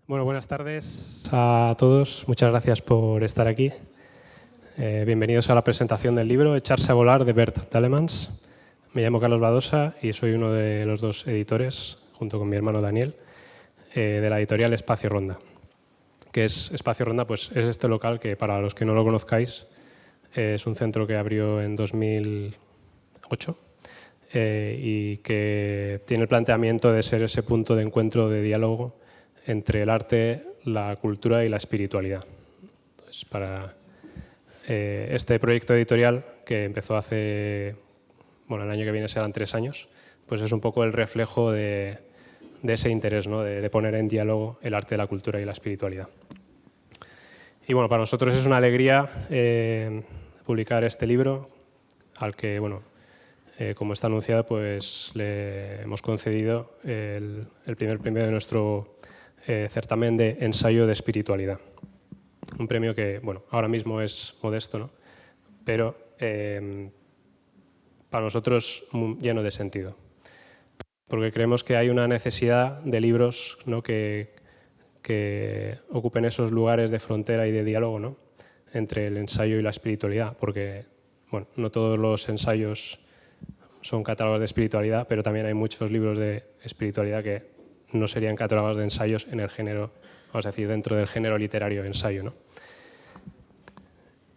Bueno, buenas tardes a todos. Muchas gracias por estar aquí. Bienvenidos a la presentación del libro Echarse a volar de Bert Tielemans. Me llamo Carlos Badosa y soy uno de los dos editores, junto con mi hermano Daniel, de la editorial Espacio Ronda. ¿Qué es Espacio Ronda? Pues es este local que, para los que no lo conozcáis, es un centro que abrió en 2008 y que tiene el planteamiento de ser ese punto de encuentro, de diálogo entre el arte, la cultura y la espiritualidad. Entonces, para este proyecto editorial, que empezó hace, bueno, el año que viene serán 3 años, pues es un poco el reflejo de ese interés, ¿no? de poner en diálogo el arte, la cultura y la espiritualidad. Y bueno, para nosotros es una alegría publicar este libro, al que, bueno, como está anunciado, pues le hemos concedido el primer premio de nuestro certamen de ensayo de espiritualidad. Un premio que, bueno, ahora mismo es modesto, ¿no? Pero para nosotros lleno de sentido. Porque creemos que hay una necesidad de libros, ¿no? que ocupen esos lugares de frontera y de diálogo, ¿no? entre el ensayo y la espiritualidad. Porque, bueno, no todos los ensayos son catálogos de espiritualidad, pero también hay muchos libros de espiritualidad que no serían catálogos de ensayos en el género, vamos a decir, dentro del género literario ensayo, ¿no?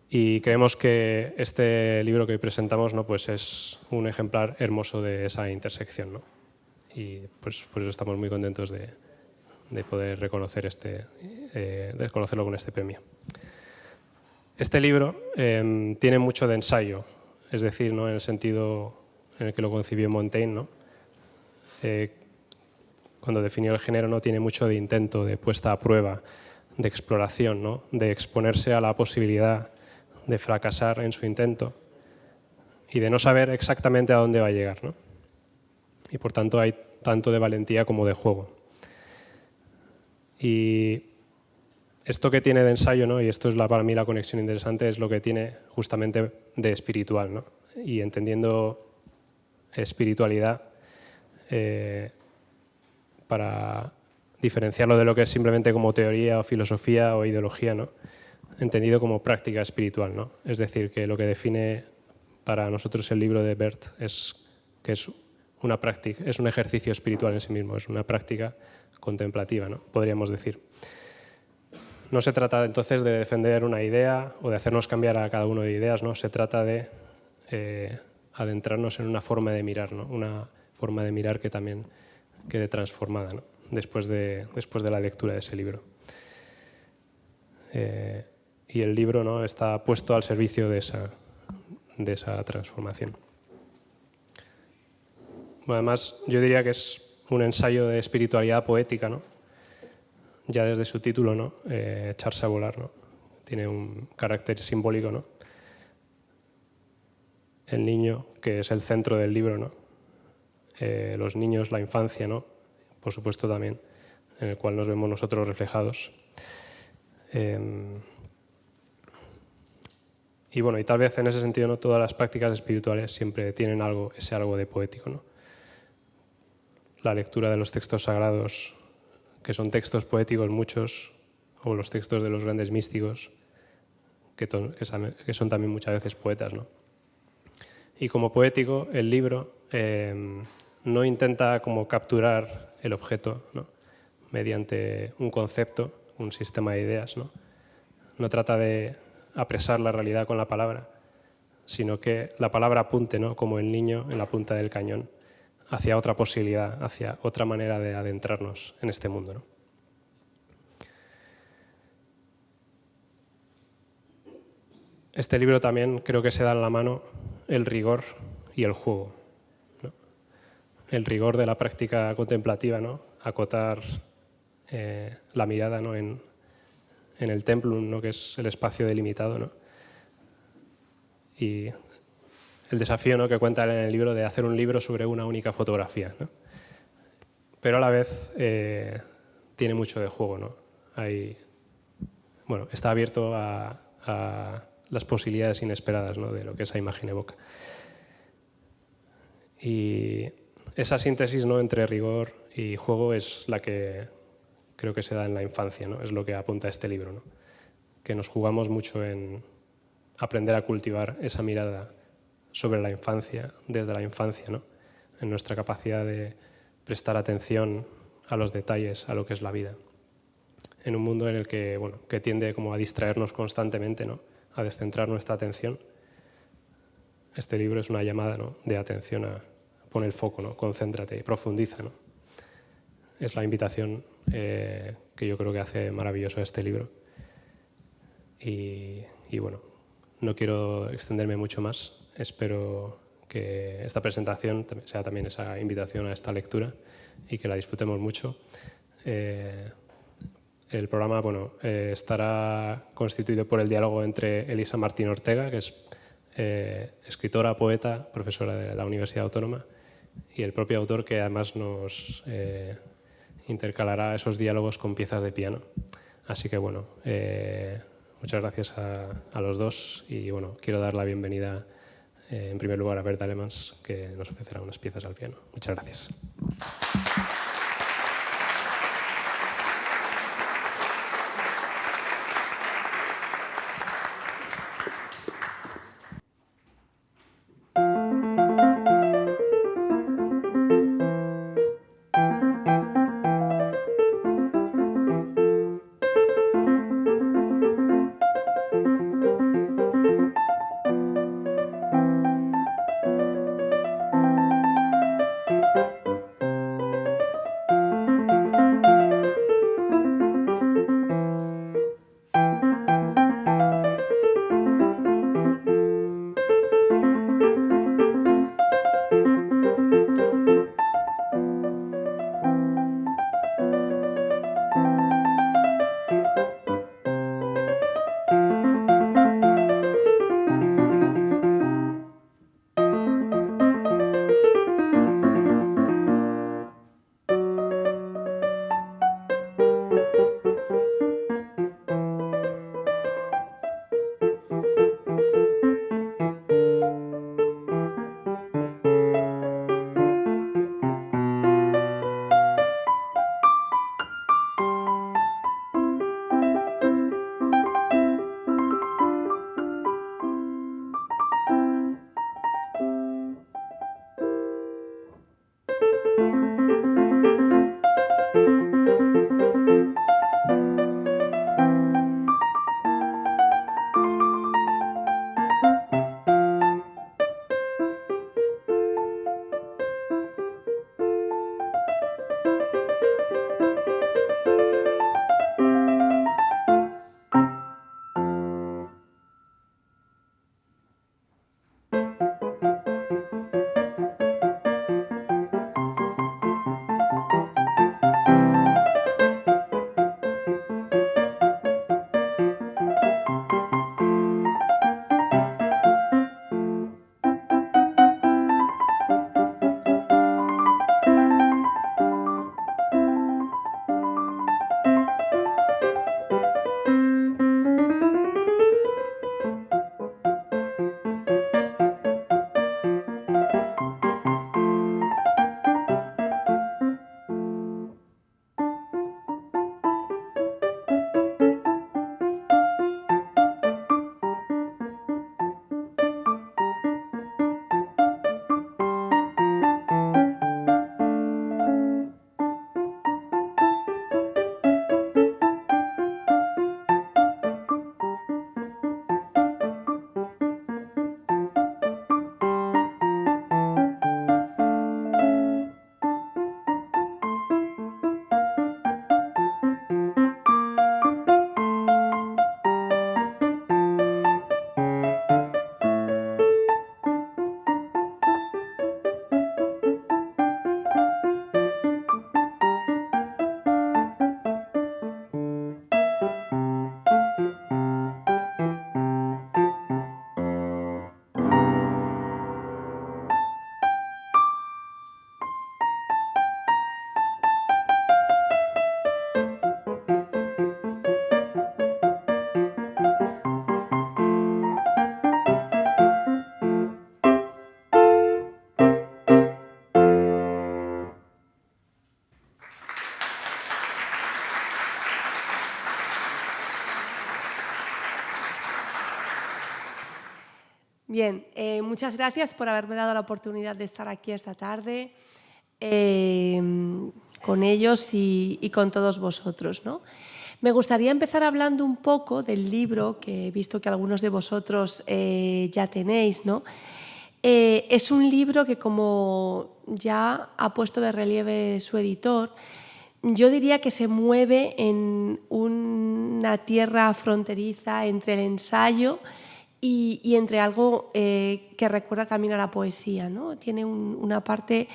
Y creemos que este libro que hoy presentamos, ¿no? pues es un ejemplar hermoso de esa intersección, ¿no? Y pues por eso estamos muy contentos de poder reconocerlo con este premio. Este libro tiene mucho de ensayo, es decir, ¿no? en el sentido en el que lo concibió Montaigne, ¿no? Cuando definió el género, ¿no? tiene mucho de intento, de puesta a prueba, de exploración, ¿no? de exponerse a la posibilidad de fracasar en su intento y de no saber exactamente a dónde va a llegar, ¿no? Y por tanto hay tanto de valentía como de juego. Y esto que tiene de ensayo, ¿no? y esto es para mí la conexión interesante, es lo que tiene justamente de espiritual, ¿no? Y entendiendo espiritualidad, para diferenciarlo de lo que es simplemente como teoría o filosofía o ideología, ¿no? entendido como práctica espiritual, ¿no? Es decir, que lo que define para nosotros el libro de Bert es que es una práctica, es un ejercicio espiritual en sí mismo, es una práctica contemplativa, ¿no? podríamos decir. No se trata entonces de defender una idea o de hacernos cambiar a cada uno de ideas, ¿no? Se trata de adentrarnos en una forma de mirar, ¿no? Una forma de mirar que también quede transformada, ¿no? después de la lectura de ese libro. Y el libro, ¿no? está puesto al servicio de esa transformación. Bueno, además, yo diría que es un ensayo de espiritualidad poética, ¿no? ya desde su título, ¿no? Echarse a volar, ¿no? tiene un carácter simbólico, ¿no? El niño, que es el centro del libro, ¿no? Los niños, la infancia, ¿no? por supuesto también, en el cual nos vemos nosotros reflejados. Y bueno, y tal vez en ese sentido, ¿no? todas las prácticas espirituales siempre tienen algo de poético, ¿no? La lectura de los textos sagrados, que son textos poéticos muchos, o los textos de los grandes místicos, que son también muchas veces poetas, ¿no? Y como poético, el libro no intenta como capturar el objeto, ¿no? mediante un concepto, un sistema de ideas, ¿no? No trata de apresar la realidad con la palabra, sino que la palabra apunte, ¿no? como el niño en la punta del cañón, hacia otra posibilidad, hacia otra manera de adentrarnos en este mundo, ¿no? Este libro también creo que se da en la mano el rigor y el juego, ¿no? El rigor de la práctica contemplativa, ¿no? Acotar la mirada, ¿no? en el templum, ¿no? que es el espacio delimitado, ¿no? Y el desafío, ¿no? que cuenta en el libro de hacer un libro sobre una única fotografía, ¿no? Pero a la vez tiene mucho de juego, ¿no? Está abierto a las posibilidades inesperadas, ¿no? de lo que esa imagen evoca. Y esa síntesis, ¿no? entre rigor y juego es la que creo que se da en la infancia, ¿no? Es lo que apunta este libro, ¿no? Que nos jugamos mucho en aprender a cultivar esa mirada sobre la infancia, desde la infancia, ¿no? En nuestra capacidad de prestar atención a los detalles, a lo que es la vida. En un mundo en el que, bueno, que tiende como a distraernos constantemente, ¿no? A descentrar nuestra atención. Este libro es una llamada, ¿no? De atención a pon el foco, ¿no? Concéntrate, profundiza, ¿no? Es la invitación que yo creo que hace maravilloso este libro. Y bueno, no quiero extenderme mucho más. Espero que esta presentación sea también esa invitación a esta lectura y que la disfrutemos mucho. El programa, bueno, estará constituido por el diálogo entre Elisa Martín Ortega, que es escritora, poeta, profesora de la Universidad Autónoma, y el propio autor, que además nos intercalará esos diálogos con piezas de piano. Así que, bueno, muchas gracias a los dos y, bueno, quiero dar la bienvenida en primer lugar a Bert Alemans, que nos ofrecerá unas piezas al piano. Muchas gracias. Bien, muchas gracias por haberme dado la oportunidad de estar aquí esta tarde con ellos y con todos vosotros, ¿no? Me gustaría empezar hablando un poco del libro que he visto que algunos de vosotros ya tenéis, ¿no? Es un libro que, como ya ha puesto de relieve su editor, yo diría que se mueve en una tierra fronteriza entre el ensayo y entre algo que recuerda también a la poesía, ¿no? Tiene una parte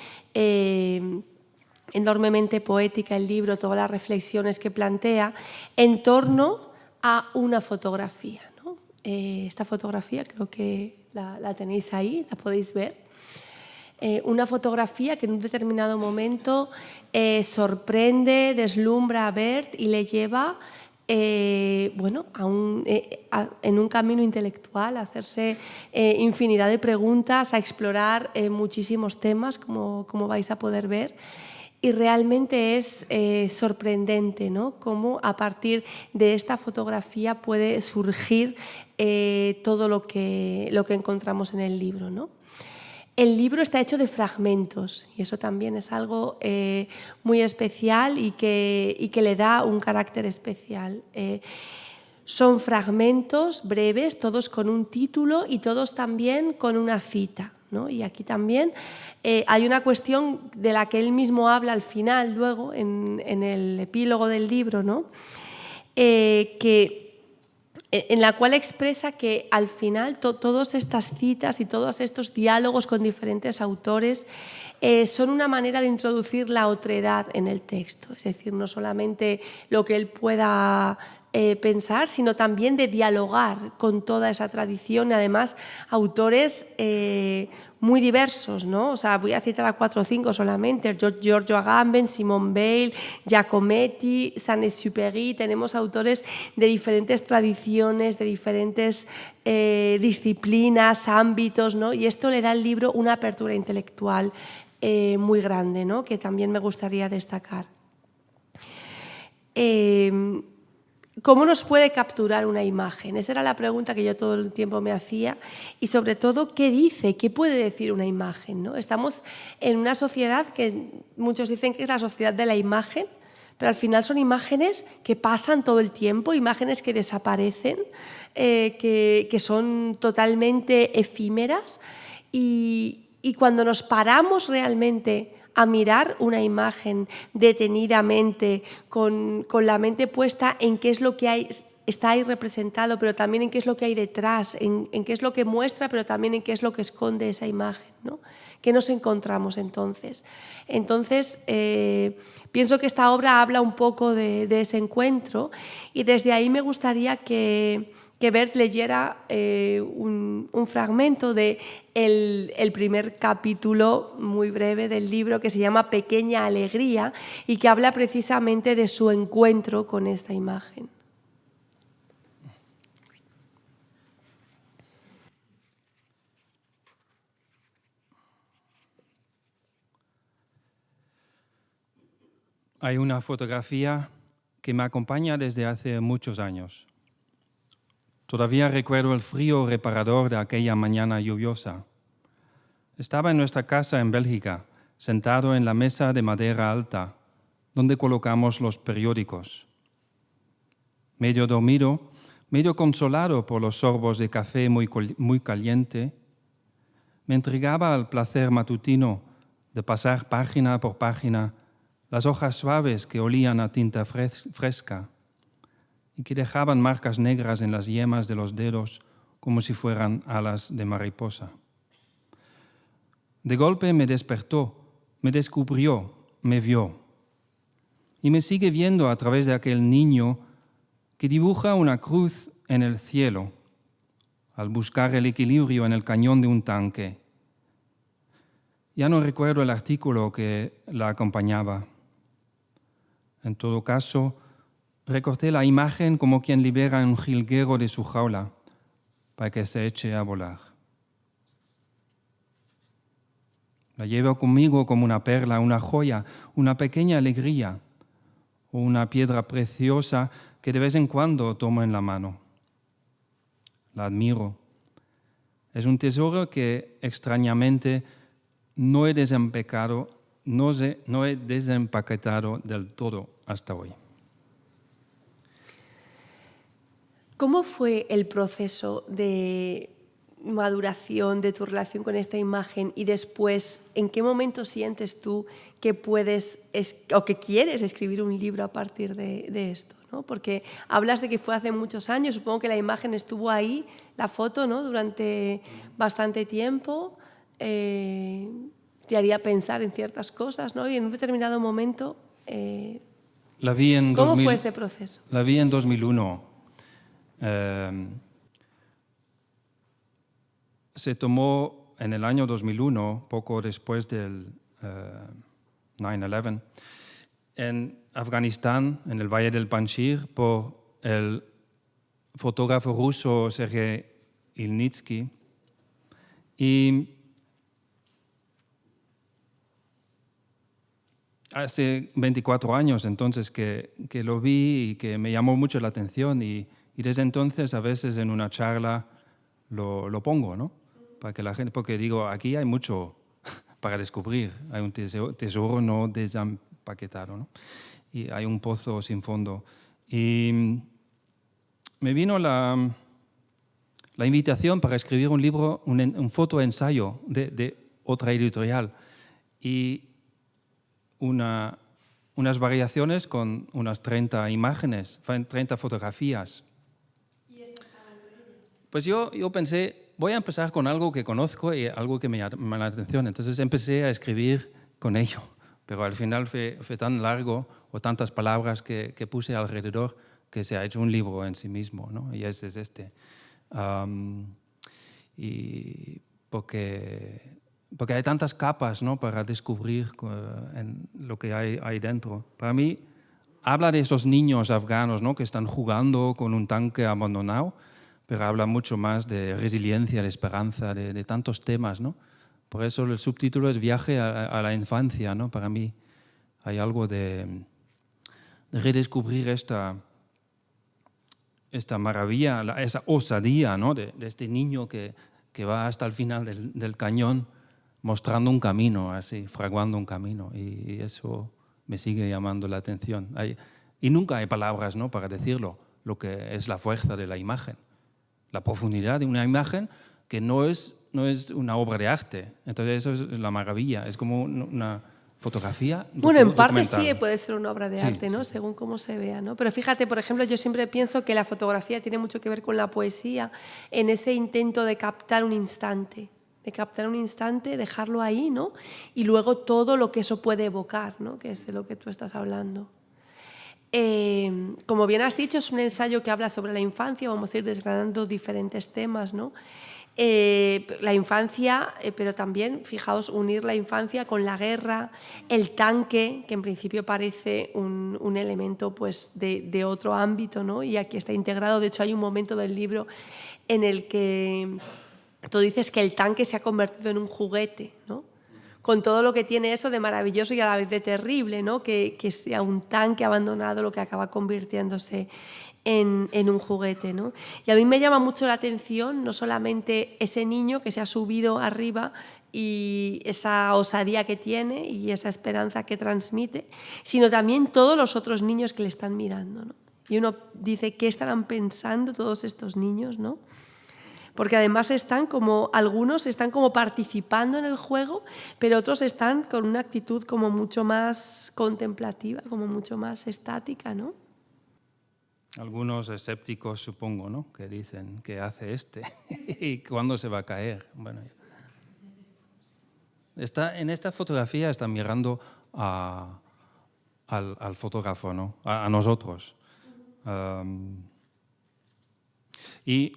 enormemente poética el libro, todas las reflexiones que plantea en torno a una fotografía, ¿no? Esta fotografía creo que la tenéis ahí, la podéis ver. Una fotografía que en un determinado momento sorprende, deslumbra a Bert y le lleva bueno, en un camino intelectual, a hacerse infinidad de preguntas, a explorar muchísimos temas, como vais a poder ver. Y realmente es sorprendente, ¿no? Cómo a partir de esta fotografía puede surgir todo lo que encontramos en el libro, ¿no? El libro está hecho de fragmentos y eso también es algo muy especial y que le da un carácter especial. Son fragmentos breves, todos con un título y todos también con una cita, ¿no? Y aquí también hay una cuestión de la que él mismo habla al final, luego, en el epílogo del libro, ¿no? En la cual expresa que al final todas estas citas y todos estos diálogos con diferentes autores son una manera de introducir la otredad en el texto, es decir, no solamente lo que él pueda pensar, sino también de dialogar con toda esa tradición y además autores muy diversos, ¿no? O sea, voy a citar a 4 o 5 solamente: Giorgio Agamben, Simone Weil, Giacometti, Saint-Exupéry. Tenemos autores de diferentes tradiciones, de diferentes disciplinas, ámbitos, ¿no? Y esto le da al libro una apertura intelectual muy grande, ¿no? Que también me gustaría destacar. ¿Cómo nos puede capturar una imagen? Esa era la pregunta que yo todo el tiempo me hacía y sobre todo, ¿qué dice? ¿Qué puede decir una imagen, ¿no? Estamos en una sociedad que muchos dicen que es la sociedad de la imagen, pero al final son imágenes que pasan todo el tiempo, imágenes que desaparecen, que son totalmente efímeras y cuando nos paramos realmente a mirar una imagen detenidamente, con la mente puesta en qué es lo que hay, está ahí representado, pero también en qué es lo que hay detrás, en qué es lo que muestra, pero también en qué es lo que esconde esa imagen, ¿no? ¿Qué nos encontramos entonces? Entonces, pienso que esta obra habla un poco de ese encuentro y desde ahí me gustaría que Bert leyera un fragmento del primer capítulo muy breve del libro que se llama Pequeña Alegría y que habla precisamente de su encuentro con esta imagen. Hay una fotografía que me acompaña desde hace muchos años. Todavía recuerdo el frío reparador de aquella mañana lluviosa. Estaba en nuestra casa en Bélgica, sentado en la mesa de madera alta, donde colocamos los periódicos. Medio dormido, medio consolado por los sorbos de café muy caliente, me entregaba al placer matutino de pasar página por página las hojas suaves que olían a tinta fresca y que dejaban marcas negras en las yemas de los dedos como si fueran alas de mariposa. De golpe me despertó, me descubrió, me vio. Y me sigue viendo a través de aquel niño que dibuja una cruz en el cielo al buscar el equilibrio en el cañón de un tanque. Ya no recuerdo el artículo que la acompañaba. En todo caso, recorté la imagen como quien libera a un jilguero de su jaula para que se eche a volar. La llevo conmigo como una perla, una joya, una pequeña alegría o una piedra preciosa que de vez en cuando tomo en la mano. La admiro. Es un tesoro que extrañamente no he desempaquetado del todo hasta hoy. ¿Cómo fue el proceso de maduración de tu relación con esta imagen y después, en qué momento sientes tú que puedes o que quieres escribir un libro a partir de esto, ¿no? Porque hablas de que fue hace muchos años, supongo que la imagen estuvo ahí, la foto, ¿no? Durante bastante tiempo, te haría pensar en ciertas cosas, ¿no? Y en un determinado momento, ¿cómo fue ese proceso? La vi en 2001. Se tomó en el año 2001, poco después del 9/11, en Afganistán, en el Valle del Panjshir, por el fotógrafo ruso Sergei Ilnitsky. Y hace 24 años entonces que lo vi y que me llamó mucho la atención y desde entonces a veces en una charla lo pongo, ¿no? Para que la gente, porque digo, aquí hay mucho para descubrir, hay un tesoro no desempaquetado, ¿no? Y hay un pozo sin fondo. Y me vino la invitación para escribir un libro, un fotoensayo de otra editorial y unas variaciones con unas 30 imágenes, 30 fotografías. ¿Y estas estaban entre ellas? Pues yo pensé, voy a empezar con algo que conozco y algo que me llama la atención. Entonces empecé a escribir con ello, pero al final fue tan largo o tantas palabras que puse alrededor que se ha hecho un libro en sí mismo, ¿no? Y ese es este. Y porque hay tantas capas, ¿no? Para descubrir en lo que hay dentro. Para mí, habla de esos niños afganos, ¿no? Que están jugando con un tanque abandonado, pero habla mucho más de resiliencia, de esperanza, de tantos temas, ¿no? Por eso el subtítulo es Viaje a la infancia, ¿no? Para mí hay algo de redescubrir esta maravilla, esa osadía, ¿no? de este niño que va hasta el final del cañón mostrando un camino, así, fraguando un camino. Y eso me sigue llamando la atención. Y nunca hay palabras, ¿no? Para decirlo, lo que es la fuerza de la imagen. La profundidad de una imagen que no es una obra de arte. Entonces eso es la maravilla. Es como una fotografía. Bueno, en parte sí puede ser una obra de arte, ¿no? Sí. Según cómo se vea, ¿no? Pero fíjate, por ejemplo, yo siempre pienso que la fotografía tiene mucho que ver con la poesía en ese intento de captar un instante, dejarlo ahí, ¿no? Y luego todo lo que eso puede evocar, ¿no? Que es de lo que tú estás hablando. Como bien has dicho, es un ensayo que habla sobre la infancia, vamos a ir desgranando diferentes temas, ¿no? La infancia, pero también, fijaos, unir la infancia con la guerra, el tanque, que en principio parece un elemento pues, de otro ámbito, ¿no? Y aquí está integrado. De hecho, hay un momento del libro en el que tú dices que el tanque se ha convertido en un juguete, ¿no? Con todo lo que tiene eso de maravilloso y a la vez de terrible, ¿no? Que sea un tanque abandonado lo que acaba convirtiéndose en un juguete, ¿no? Y a mí me llama mucho la atención no solamente ese niño que se ha subido arriba y esa osadía que tiene y esa esperanza que transmite, sino también todos los otros niños que le están mirando, ¿no? Y uno dice, ¿qué estarán pensando todos estos niños, ¿no? Porque además algunos están como participando en el juego, pero otros están con una actitud como mucho más contemplativa, como mucho más estática, ¿no? Algunos escépticos, supongo, ¿no? Que dicen, ¿qué hace este? ¿Y cuándo se va a caer? Bueno, en esta fotografía está mirando al fotógrafo, ¿no? A nosotros. Y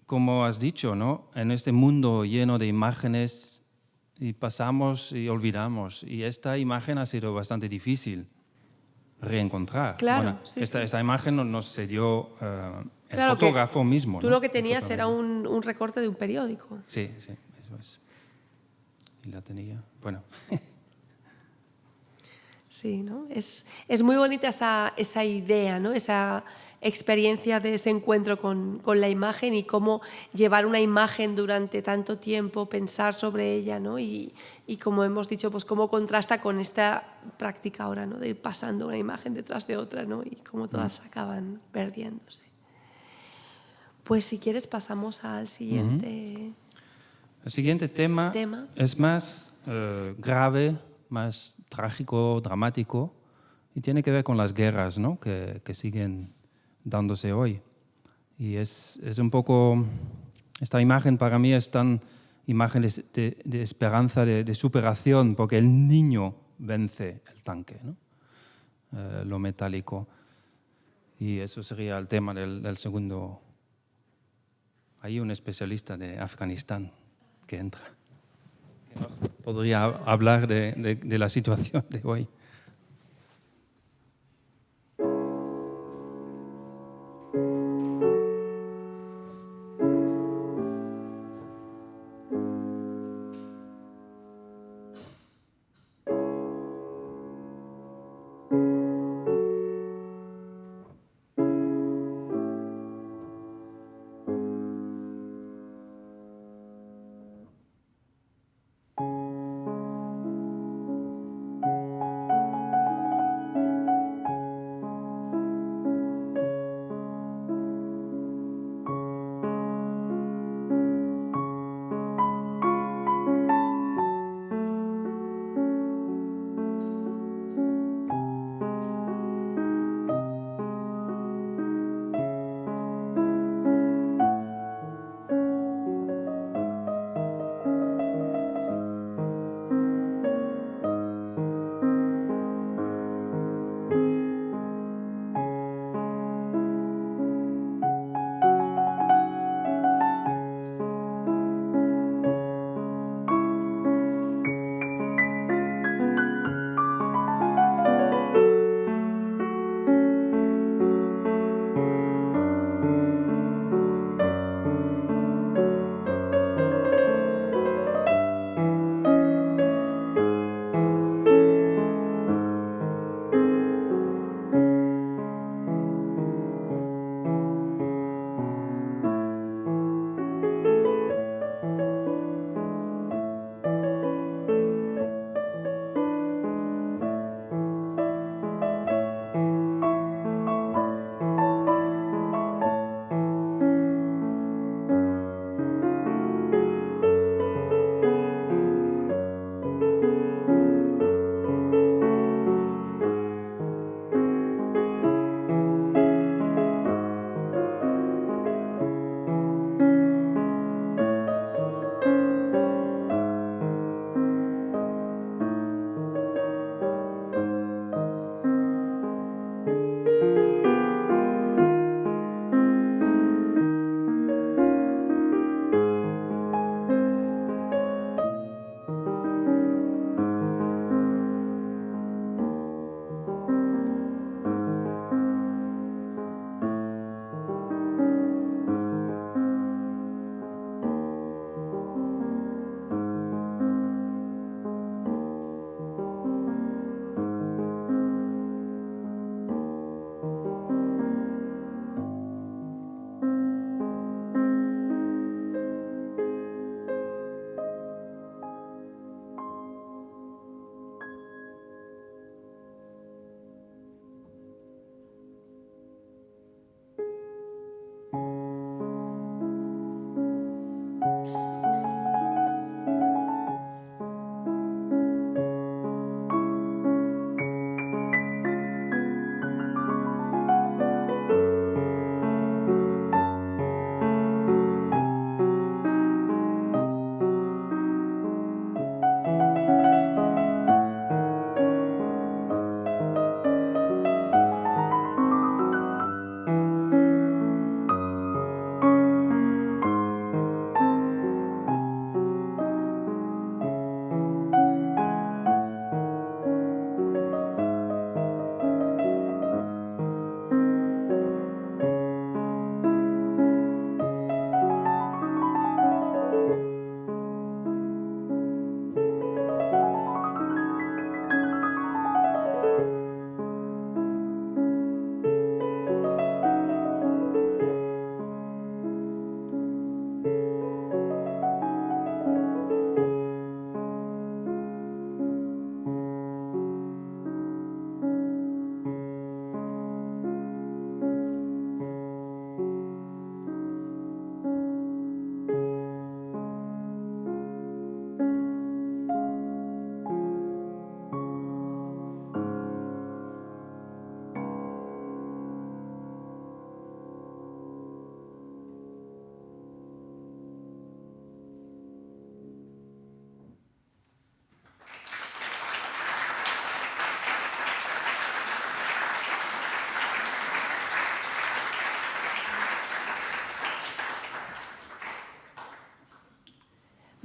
como has dicho, ¿no? En este mundo lleno de imágenes y pasamos y olvidamos. Y esta imagen ha sido bastante difícil reencontrar. Claro, bueno, sí, esta imagen nos cedió el fotógrafo mismo. Tú, ¿no? lo que tenías era un recorte de un periódico. Sí, eso es. Y la tenía. Bueno. Sí, ¿no? Es muy bonita esa idea, ¿no? Esa experiencia de ese encuentro con la imagen y cómo llevar una imagen durante tanto tiempo, pensar sobre ella, ¿no? Y como hemos dicho, pues cómo contrasta con esta práctica ahora, ¿no? De ir pasando una imagen detrás de otra, ¿no? Y cómo todas acaban perdiéndose. Pues si quieres pasamos al siguiente... El siguiente tema es más grave, más trágico, dramático, y tiene que ver con las guerras, ¿no? que siguen dándose hoy. Y es un poco, esta imagen para mí es tan imagen de esperanza, de superación, porque el niño vence el tanque, ¿no? Lo metálico. Y eso sería el tema del segundo. Hay un especialista de Afganistán que entra, que nos podría hablar de la situación de hoy.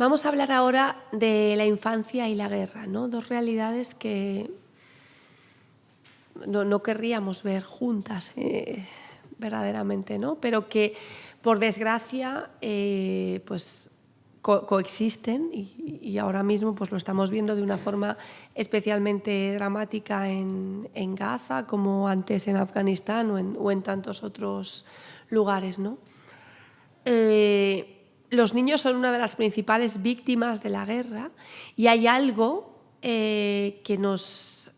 Vamos a hablar ahora de la infancia y la guerra, ¿no? Dos realidades que no querríamos ver juntas, verdaderamente, ¿no? Pero que, por desgracia, pues coexisten y ahora mismo pues lo estamos viendo de una forma especialmente dramática en Gaza, como antes en Afganistán o en tantos otros lugares, ¿no? Los niños son una de las principales víctimas de la guerra y hay algo que nos...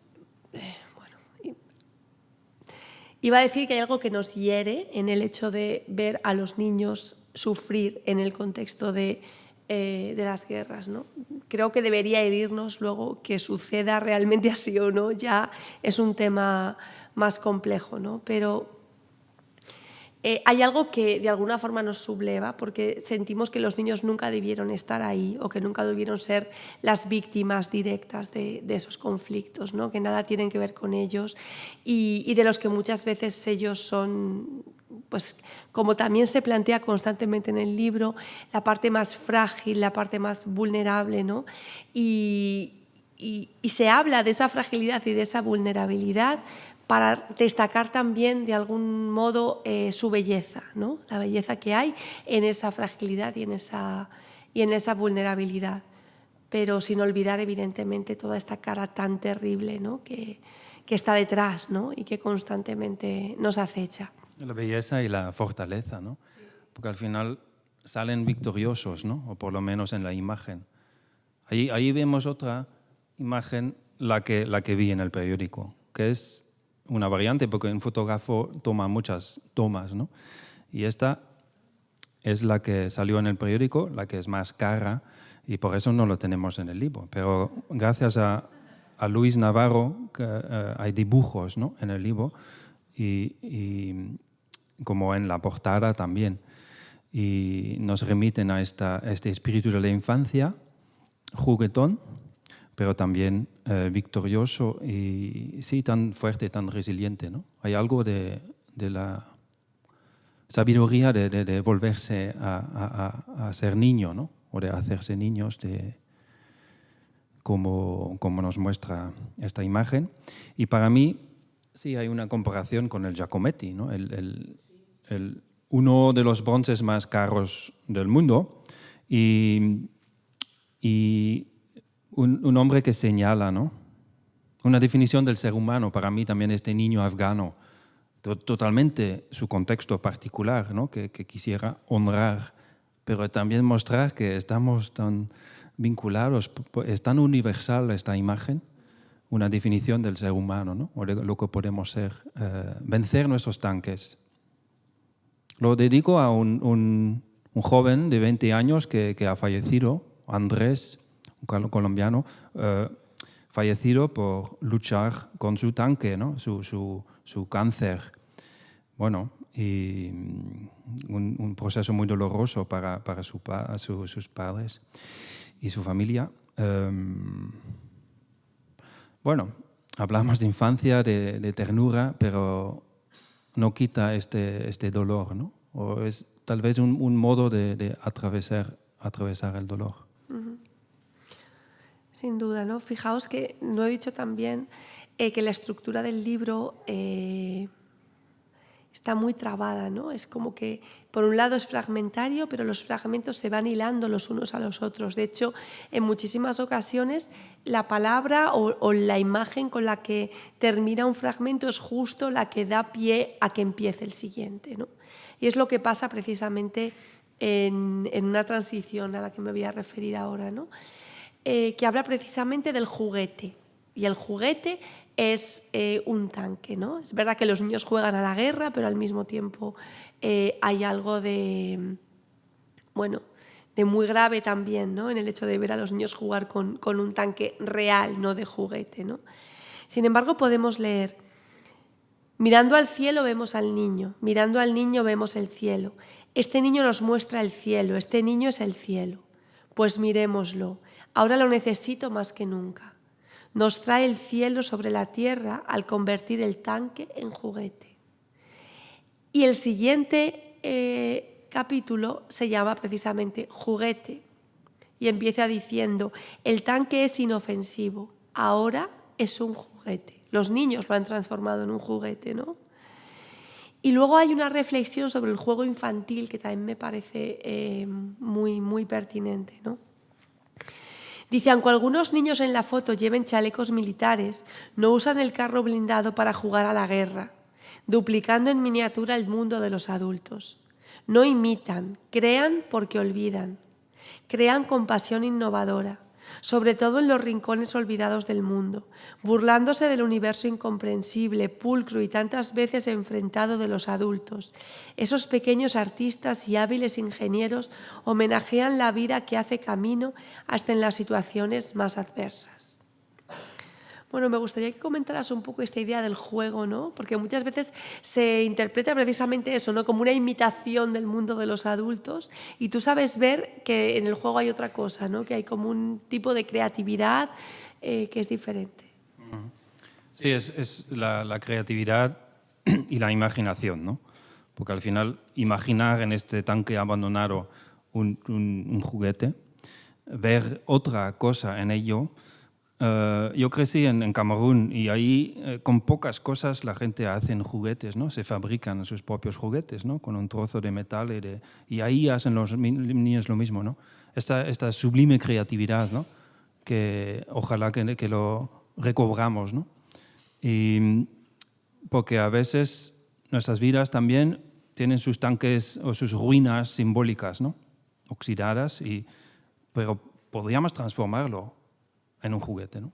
Iba a decir que hay algo que nos hiere en el hecho de ver a los niños sufrir en el contexto de las guerras, ¿no? Creo que debería herirnos luego que suceda realmente así o no, ya es un tema más complejo, ¿no? Pero hay algo que de alguna forma nos subleva porque sentimos que los niños nunca debieron estar ahí o que nunca debieron ser las víctimas directas de esos conflictos, ¿no? Que nada tienen que ver con ellos y de los que muchas veces ellos son, pues como también se plantea constantemente en el libro, la parte más frágil, la parte más vulnerable, ¿no? Y se habla de esa fragilidad y de esa vulnerabilidad para destacar también de algún modo su belleza, ¿no? La belleza que hay en esa fragilidad y en esa vulnerabilidad, pero sin olvidar evidentemente toda esta cara tan terrible, ¿no? que está detrás, ¿no? Y que constantemente nos acecha. La belleza y la fortaleza, ¿no? Porque al final salen victoriosos, ¿no? O por lo menos en la imagen. Ahí vemos otra imagen, la que vi en el periódico, que es una variante porque un fotógrafo toma muchas tomas, ¿no? Y esta es la que salió en el periódico, la que es más cara y por eso no lo tenemos en el libro. Pero gracias a Luis Navarro que, hay dibujos, ¿no? En el libro y como en la portada también. Y nos remiten a este espíritu de la infancia, juguetón, pero también victorioso y sí, tan fuerte, tan resiliente, ¿no? Hay algo de la sabiduría de volverse a ser niño, ¿no? O de hacerse niños, como nos muestra esta imagen. Y para mí, sí, hay una comparación con el Giacometti, ¿no? Uno de los bronces más caros del mundo y un hombre que señala, ¿no? Una definición del ser humano, para mí también este niño afgano, totalmente su contexto particular, ¿no? que quisiera honrar, pero también mostrar que estamos tan vinculados, es tan universal esta imagen, una definición del ser humano, ¿no? O de lo que podemos ser, vencer nuestros tanques. Lo dedico a un joven de 20 años que ha fallecido, Andrés, un colombiano, fallecido por luchar con su tanque, ¿no? su cáncer. Bueno, y un proceso muy doloroso para sus padres y su familia. Bueno, hablamos de infancia, de ternura, pero no quita este dolor, ¿no? O es tal vez un modo de atravesar el dolor. Uh-huh. Sin duda, ¿no? Fijaos que no he dicho también que la estructura del libro está muy trabada, ¿no? Es como que, por un lado, es fragmentario, pero los fragmentos se van hilando los unos a los otros. De hecho, en muchísimas ocasiones, la palabra o la imagen con la que termina un fragmento es justo la que da pie a que empiece el siguiente, ¿no? Y es lo que pasa precisamente en una transición a la que me voy a referir ahora, ¿no? Que habla precisamente del juguete. Y el juguete es un tanque, ¿no? Es verdad que los niños juegan a la guerra, pero al mismo tiempo hay algo de muy grave también, ¿no? En el hecho de ver a los niños jugar con un tanque real, no de juguete, ¿no? Sin embargo, podemos leer: mirando al cielo vemos al niño, mirando al niño vemos el cielo. Este niño nos muestra el cielo, este niño es el cielo. Pues mirémoslo, ahora lo necesito más que nunca. Nos trae el cielo sobre la tierra al convertir el tanque en juguete. Y el siguiente capítulo se llama precisamente Juguete. y empieza diciendo: el tanque es inofensivo, ahora es un juguete. Los niños lo han transformado en un juguete, ¿no? Y luego hay una reflexión sobre el juego infantil que también me parece muy pertinente, ¿no? Dice: aunque algunos niños en la foto lleven chalecos militares, no usan el carro blindado para jugar a la guerra, duplicando en miniatura el mundo de los adultos. No imitan, crean porque olvidan. Crean con pasión innovadora, sobre todo en los rincones olvidados del mundo, burlándose del universo incomprensible, pulcro y tantas veces enfrentado de los adultos. Esos pequeños artistas y hábiles ingenieros homenajean la vida que hace camino hasta en las situaciones más adversas. Bueno, me gustaría que comentaras un poco esta idea del juego, ¿no? Porque muchas veces se interpreta precisamente eso, ¿no? Como una imitación del mundo de los adultos, y tú sabes ver que en el juego hay otra cosa, ¿no? Que hay como un tipo de creatividad que es diferente. Sí, es la creatividad y la imaginación, ¿no? Porque al final imaginar en este tanque abandonado un juguete, ver otra cosa en ello. Yo crecí en Camerún y ahí con pocas cosas la gente hace juguetes, ¿no? Se fabrican sus propios juguetes, ¿no? Con un trozo de metal y ahí hacen los niños lo mismo, ¿no? Esta sublime creatividad, ¿no? Que ojalá que lo recobramos, ¿no? Y porque a veces nuestras vidas también tienen sus tanques o sus ruinas simbólicas, ¿no? Oxidadas, pero podríamos transformarlo en un juguete, ¿no?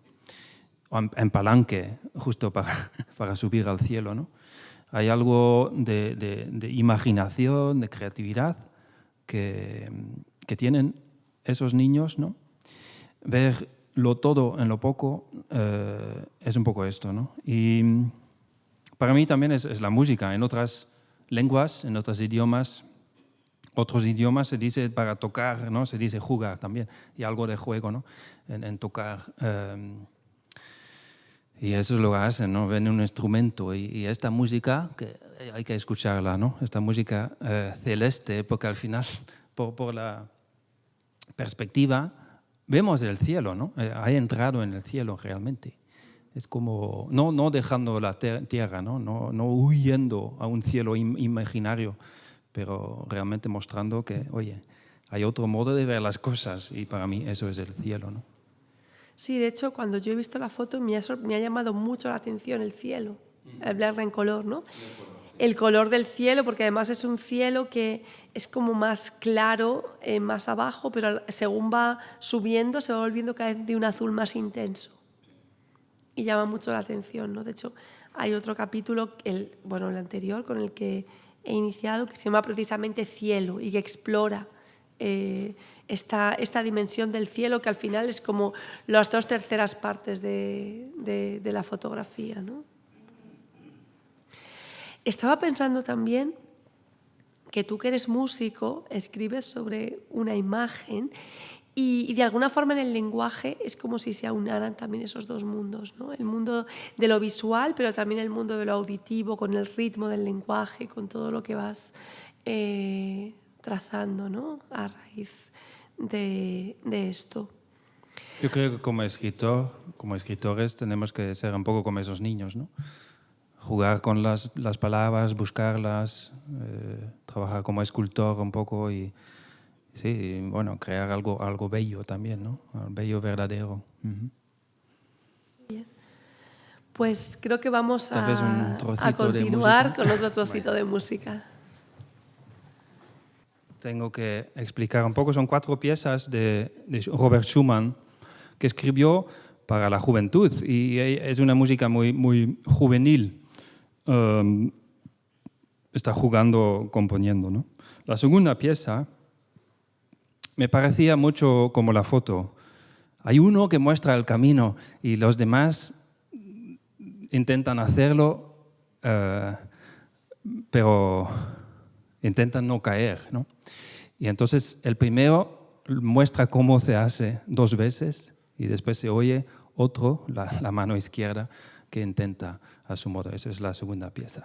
O en palanque, justo para subir al cielo, ¿no? Hay algo de imaginación, de creatividad que tienen esos niños, ¿no? Ver lo todo en lo poco es un poco esto, ¿no? Y para mí también es la música. En otras lenguas, en otros idiomas se dice para tocar, ¿no? Se dice jugar también, y algo de juego, ¿no? En tocar. Y eso es lo que hacen, ¿no? Ven un instrumento y esta música, que hay que escucharla, ¿no? Esta música celeste, porque al final, por la perspectiva, vemos el cielo, ¿no? Ha entrado en el cielo realmente. Es como, no dejando la tierra, ¿no? No huyendo a un cielo imaginario, pero realmente mostrando que, oye, hay otro modo de ver las cosas y para mí eso es el cielo, ¿no? Sí, de hecho, cuando yo he visto la foto me ha llamado mucho la atención el cielo, el verla en color, ¿no? El color del cielo, porque además es un cielo que es como más claro, más abajo, pero según va subiendo se va volviendo cada vez de un azul más intenso. Y llama mucho la atención, ¿no? De hecho, hay otro capítulo, el anterior, con el que he iniciado, que se llama precisamente Cielo y que explora esta dimensión del cielo, que al final es como las 2/3 partes de la fotografía, ¿no? Estaba pensando también que tú, que eres músico, escribes sobre una imagen y de alguna forma en el lenguaje es como si se aunaran también esos dos mundos, ¿no? El mundo de lo visual, pero también el mundo de lo auditivo, con el ritmo del lenguaje, con todo lo que vas trazando, ¿no? A raíz de esto. Yo creo que como escritores tenemos que ser un poco como esos niños, ¿no? Jugar con las palabras, buscarlas, trabajar como escultor un poco y sí, bueno, crear algo bello también, ¿no? Bello, verdadero. Uh-huh. Bien. Pues creo que vamos a continuar continuar con otro trocito de música. Tengo que explicar un poco, son 4 piezas de Robert Schumann que escribió para la juventud y es una música muy juvenil. Está jugando, componiendo, ¿no? La segunda pieza me parecía mucho como la foto. Hay uno que muestra el camino y los demás intentan hacerlo, pero intentan no caer, ¿no? Y entonces el primero muestra cómo se hace 2 veces y después se oye otro, la mano izquierda, que intenta a su modo. Esa es la segunda pieza.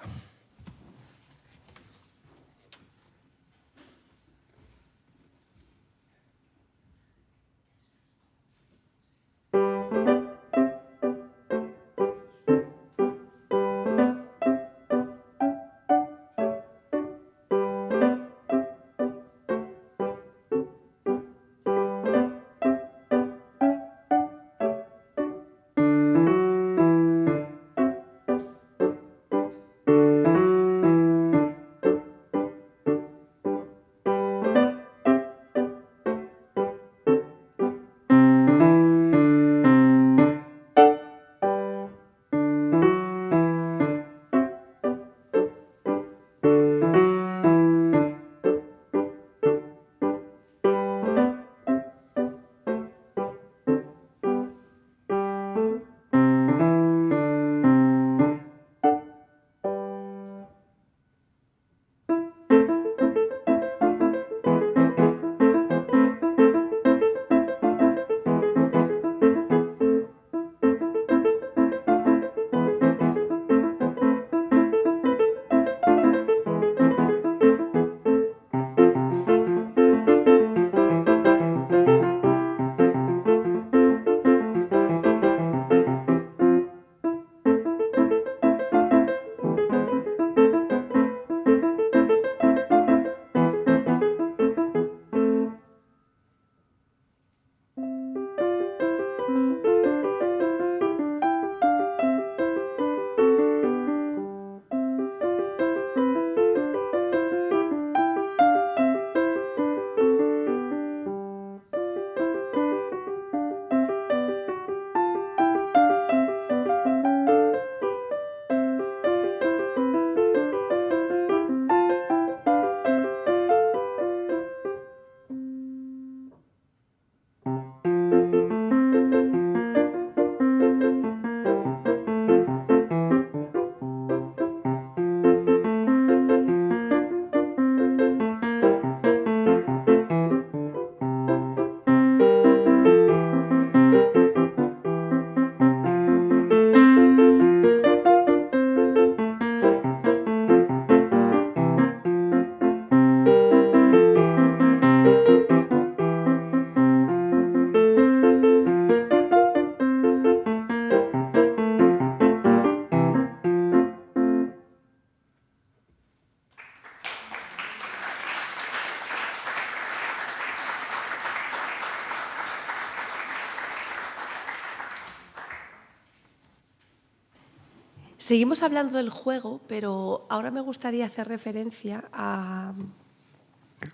Seguimos hablando del juego, pero ahora me gustaría hacer referencia a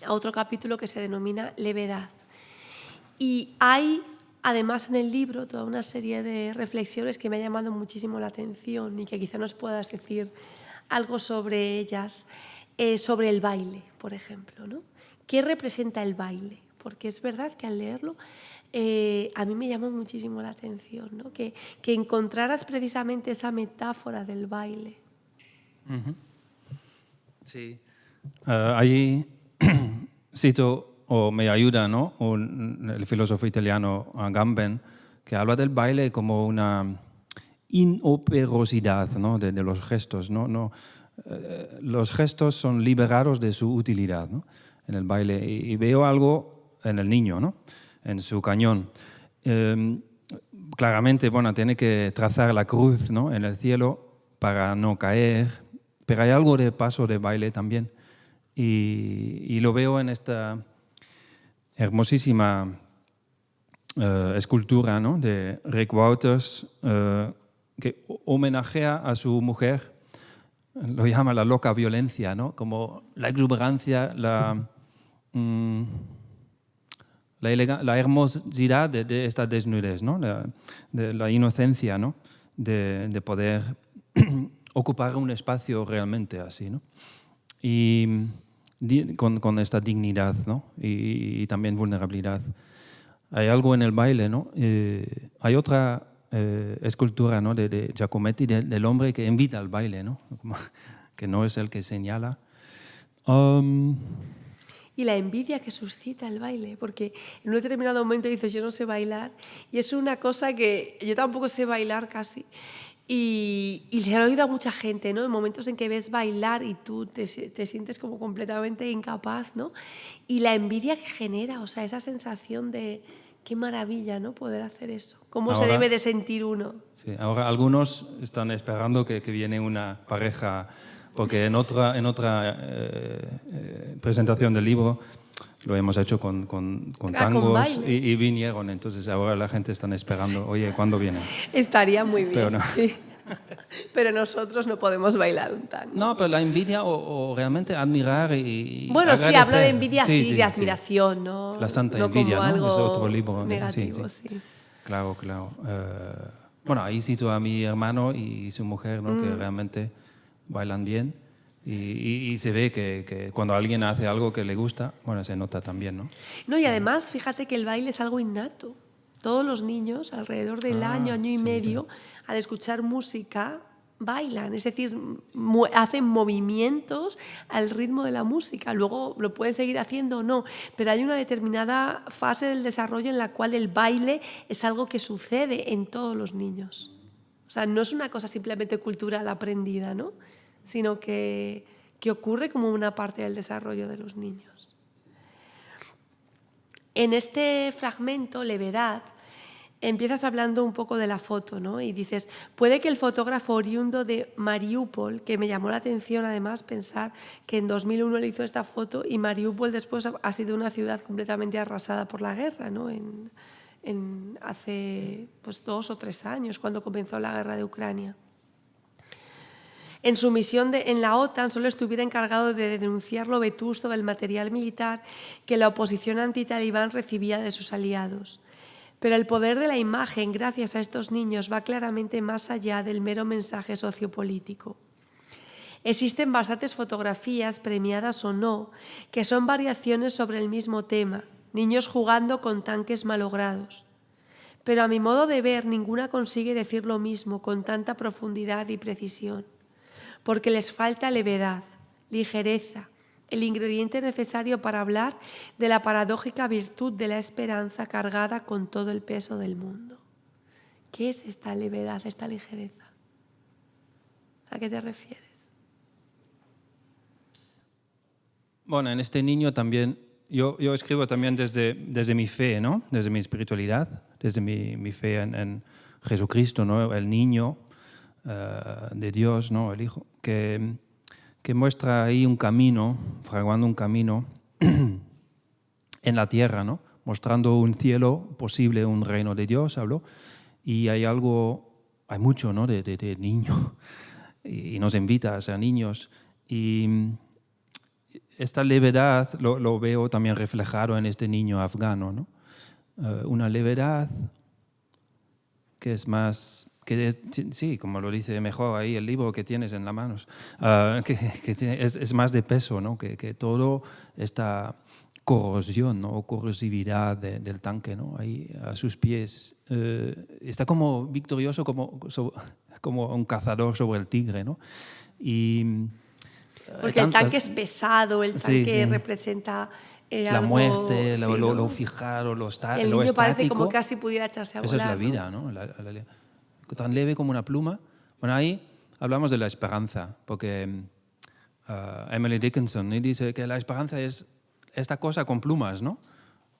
otro capítulo que se denomina Levedad. Y hay, además, en el libro toda una serie de reflexiones que me han llamado muchísimo la atención y que quizá nos puedas decir algo sobre ellas, sobre el baile, por ejemplo, ¿no? ¿Qué representa el baile? Porque es verdad que al leerlo a mí me llamó muchísimo la atención, ¿no? Que encontraras precisamente esa metáfora del baile. Sí. Ahí cito, o me ayuda, ¿no? El filósofo italiano Agamben, que habla del baile como una inoperosidad, ¿no? de los gestos, ¿no? Los gestos son liberados de su utilidad, ¿no? En el baile. Y veo algo en el niño, ¿no? En su cañón. Claramente, bueno, tiene que trazar la cruz, ¿no? En el cielo para no caer, pero hay algo de paso de baile también. Y lo veo en esta hermosísima escultura, ¿no? De Rick Wouters, que homenajea a su mujer, lo llama la loca violencia, ¿no? Como la exuberancia, la hermosidad de esta desnudez, ¿no? de la inocencia, ¿no? de poder ocupar un espacio realmente así, ¿no? Y con esta dignidad, ¿no? y también vulnerabilidad. Hay algo en el baile, ¿no? Hay otra escultura, ¿no? de Giacometti, del hombre que invita al baile, ¿no? Que no es el que señala. Y la envidia que suscita el baile, porque en un determinado momento dices, yo no sé bailar, y es una cosa que yo tampoco sé bailar casi. Y le he oído a mucha gente, ¿no? En momentos en que ves bailar y tú te sientes como completamente incapaz, ¿no? Y la envidia que genera, o sea, esa sensación de qué maravilla, ¿no? Poder hacer eso. ¿Cómo ahora se debe de sentir uno? Sí, ahora algunos están esperando que viene una pareja, porque en otra presentación del libro lo hemos hecho con tangos y vinieron, entonces ahora la gente está esperando, oye, ¿cuándo vienen? Estaría muy bien, pero no. Sí. Pero nosotros no podemos bailar un tango. No, pero la envidia o realmente admirar y bueno, agradecer. Sí, hablo de envidia, sí, de admiración, sí. ¿No? La santa no envidia, como algo ¿no? Es otro libro. negativo, sí. Claro. Bueno, ahí cito a mi hermano y su mujer, ¿no? Que realmente bailan bien. Y se ve que cuando alguien hace algo que le gusta, bueno, se nota también, ¿no? No, y además, fíjate que el baile es algo innato. Todos los niños, alrededor del año y medio, al escuchar música, bailan. Es decir, hacen movimientos al ritmo de la música. Luego lo pueden seguir haciendo o no, pero hay una determinada fase del desarrollo en la cual el baile es algo que sucede en todos los niños. O sea, no es una cosa simplemente cultural aprendida, ¿no? Sino que ocurre como una parte del desarrollo de los niños. En este fragmento, Levedad, empiezas hablando un poco de la foto, ¿no? Y dices, puede que el fotógrafo oriundo de Mariúpol, que me llamó la atención además pensar que en 2001 le hizo esta foto y Mariúpol después ha sido una ciudad completamente arrasada por la guerra, ¿no? Hace 2 o 3 años, cuando comenzó la guerra de Ucrania. En su misión en la OTAN solo estuviera encargado de denunciar lo vetusto del material militar que la oposición antitalibán recibía de sus aliados. Pero el poder de la imagen, gracias a estos niños, va claramente más allá del mero mensaje sociopolítico. Existen bastantes fotografías, premiadas o no, que son variaciones sobre el mismo tema, niños jugando con tanques malogrados. Pero a mi modo de ver, ninguna consigue decir lo mismo con tanta profundidad y precisión. Porque les falta levedad, ligereza, el ingrediente necesario para hablar de la paradójica virtud de la esperanza cargada con todo el peso del mundo. ¿Qué es esta levedad, esta ligereza? ¿A qué te refieres? Bueno, en este niño también, yo escribo también desde mi fe, ¿no? Desde mi espiritualidad, desde mi fe en Jesucristo, ¿no? El niño de Dios, ¿no? El Hijo, que muestra ahí un camino, fraguando un camino en la tierra, ¿no? Mostrando un cielo posible, un reino de Dios, habló, y hay mucho, ¿no? de niño y nos invita a ser niños. Y esta levedad lo veo también reflejado en este niño afgano, ¿no? Una levedad que es más, sí, como lo dice mejor ahí el libro que tienes en las manos, es más de peso, ¿no? Que todo esta corrosión, ¿no? O corrosividad del tanque, ¿no? Ahí a sus pies está como victorioso, como un cazador sobre el tigre, ¿no? Y porque el tanque es pesado, el tanque sí. representa la algo, muerte, sí, lo ¿no? fijar o lo El estático. niño parece como casi pudiera echarse a volar. Esa es la vida, ¿no? Tan leve como una pluma. Bueno, ahí hablamos de la esperanza, porque Emily Dickinson dice que la esperanza es esta cosa con plumas, ¿no?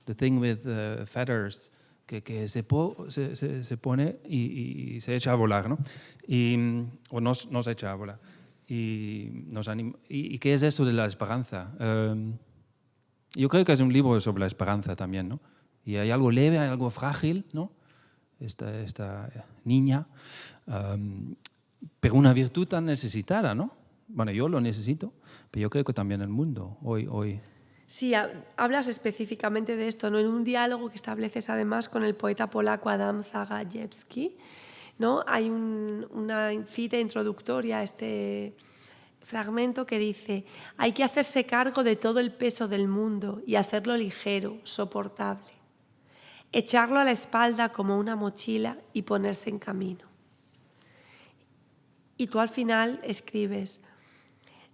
The thing with feathers, que se pone y se echa a volar, ¿no? O nos echa a volar. Y nos anima. ¿Y qué es esto de la esperanza? Yo creo que es un libro sobre la esperanza también, ¿no? Y hay algo leve, hay algo frágil, ¿no? Esta niña, pero una virtud tan necesitada, ¿no? Bueno, yo lo necesito, pero yo creo que también el mundo hoy. Sí, hablas específicamente de esto, ¿no? En un diálogo que estableces además con el poeta polaco Adam Zagajewski, ¿no? Hay una cita introductoria a este fragmento que dice: hay que hacerse cargo de todo el peso del mundo y hacerlo ligero, soportable. Echarlo a la espalda como una mochila y ponerse en camino. Y tú al final escribes: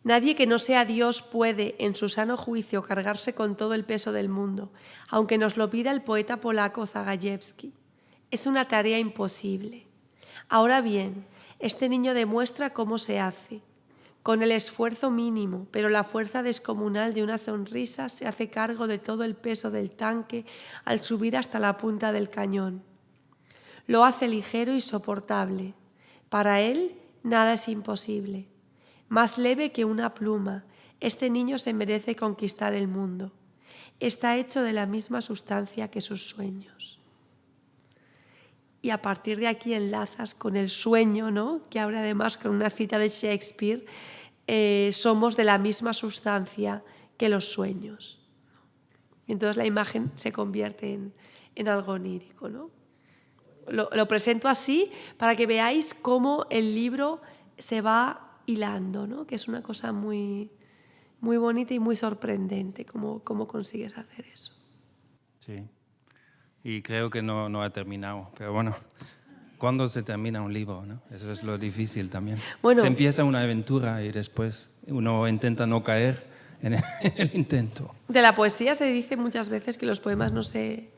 nadie que no sea Dios puede, en su sano juicio, cargarse con todo el peso del mundo, aunque nos lo pida el poeta polaco Zagajewski. Es una tarea imposible. Ahora bien, este niño demuestra cómo se hace. Con el esfuerzo mínimo, pero la fuerza descomunal de una sonrisa, se hace cargo de todo el peso del tanque al subir hasta la punta del cañón. Lo hace ligero y soportable. Para él, nada es imposible. Más leve que una pluma, este niño se merece conquistar el mundo. Está hecho de la misma sustancia que sus sueños. Y a partir de aquí enlazas con el sueño, ¿no? Que abre además con una cita de Shakespeare: somos de la misma sustancia que los sueños. Y entonces la imagen se convierte en algo onírico, ¿no? Lo presento así para que veáis cómo el libro se va hilando, ¿no? Que es una cosa muy, muy bonita y muy sorprendente cómo consigues hacer eso. Sí, y creo que no ha terminado, pero bueno, ¿cuándo se termina un libro, no? Eso es lo difícil también. Bueno, se empieza una aventura y después uno intenta no caer en el intento. De la poesía se dice muchas veces que los poemas no se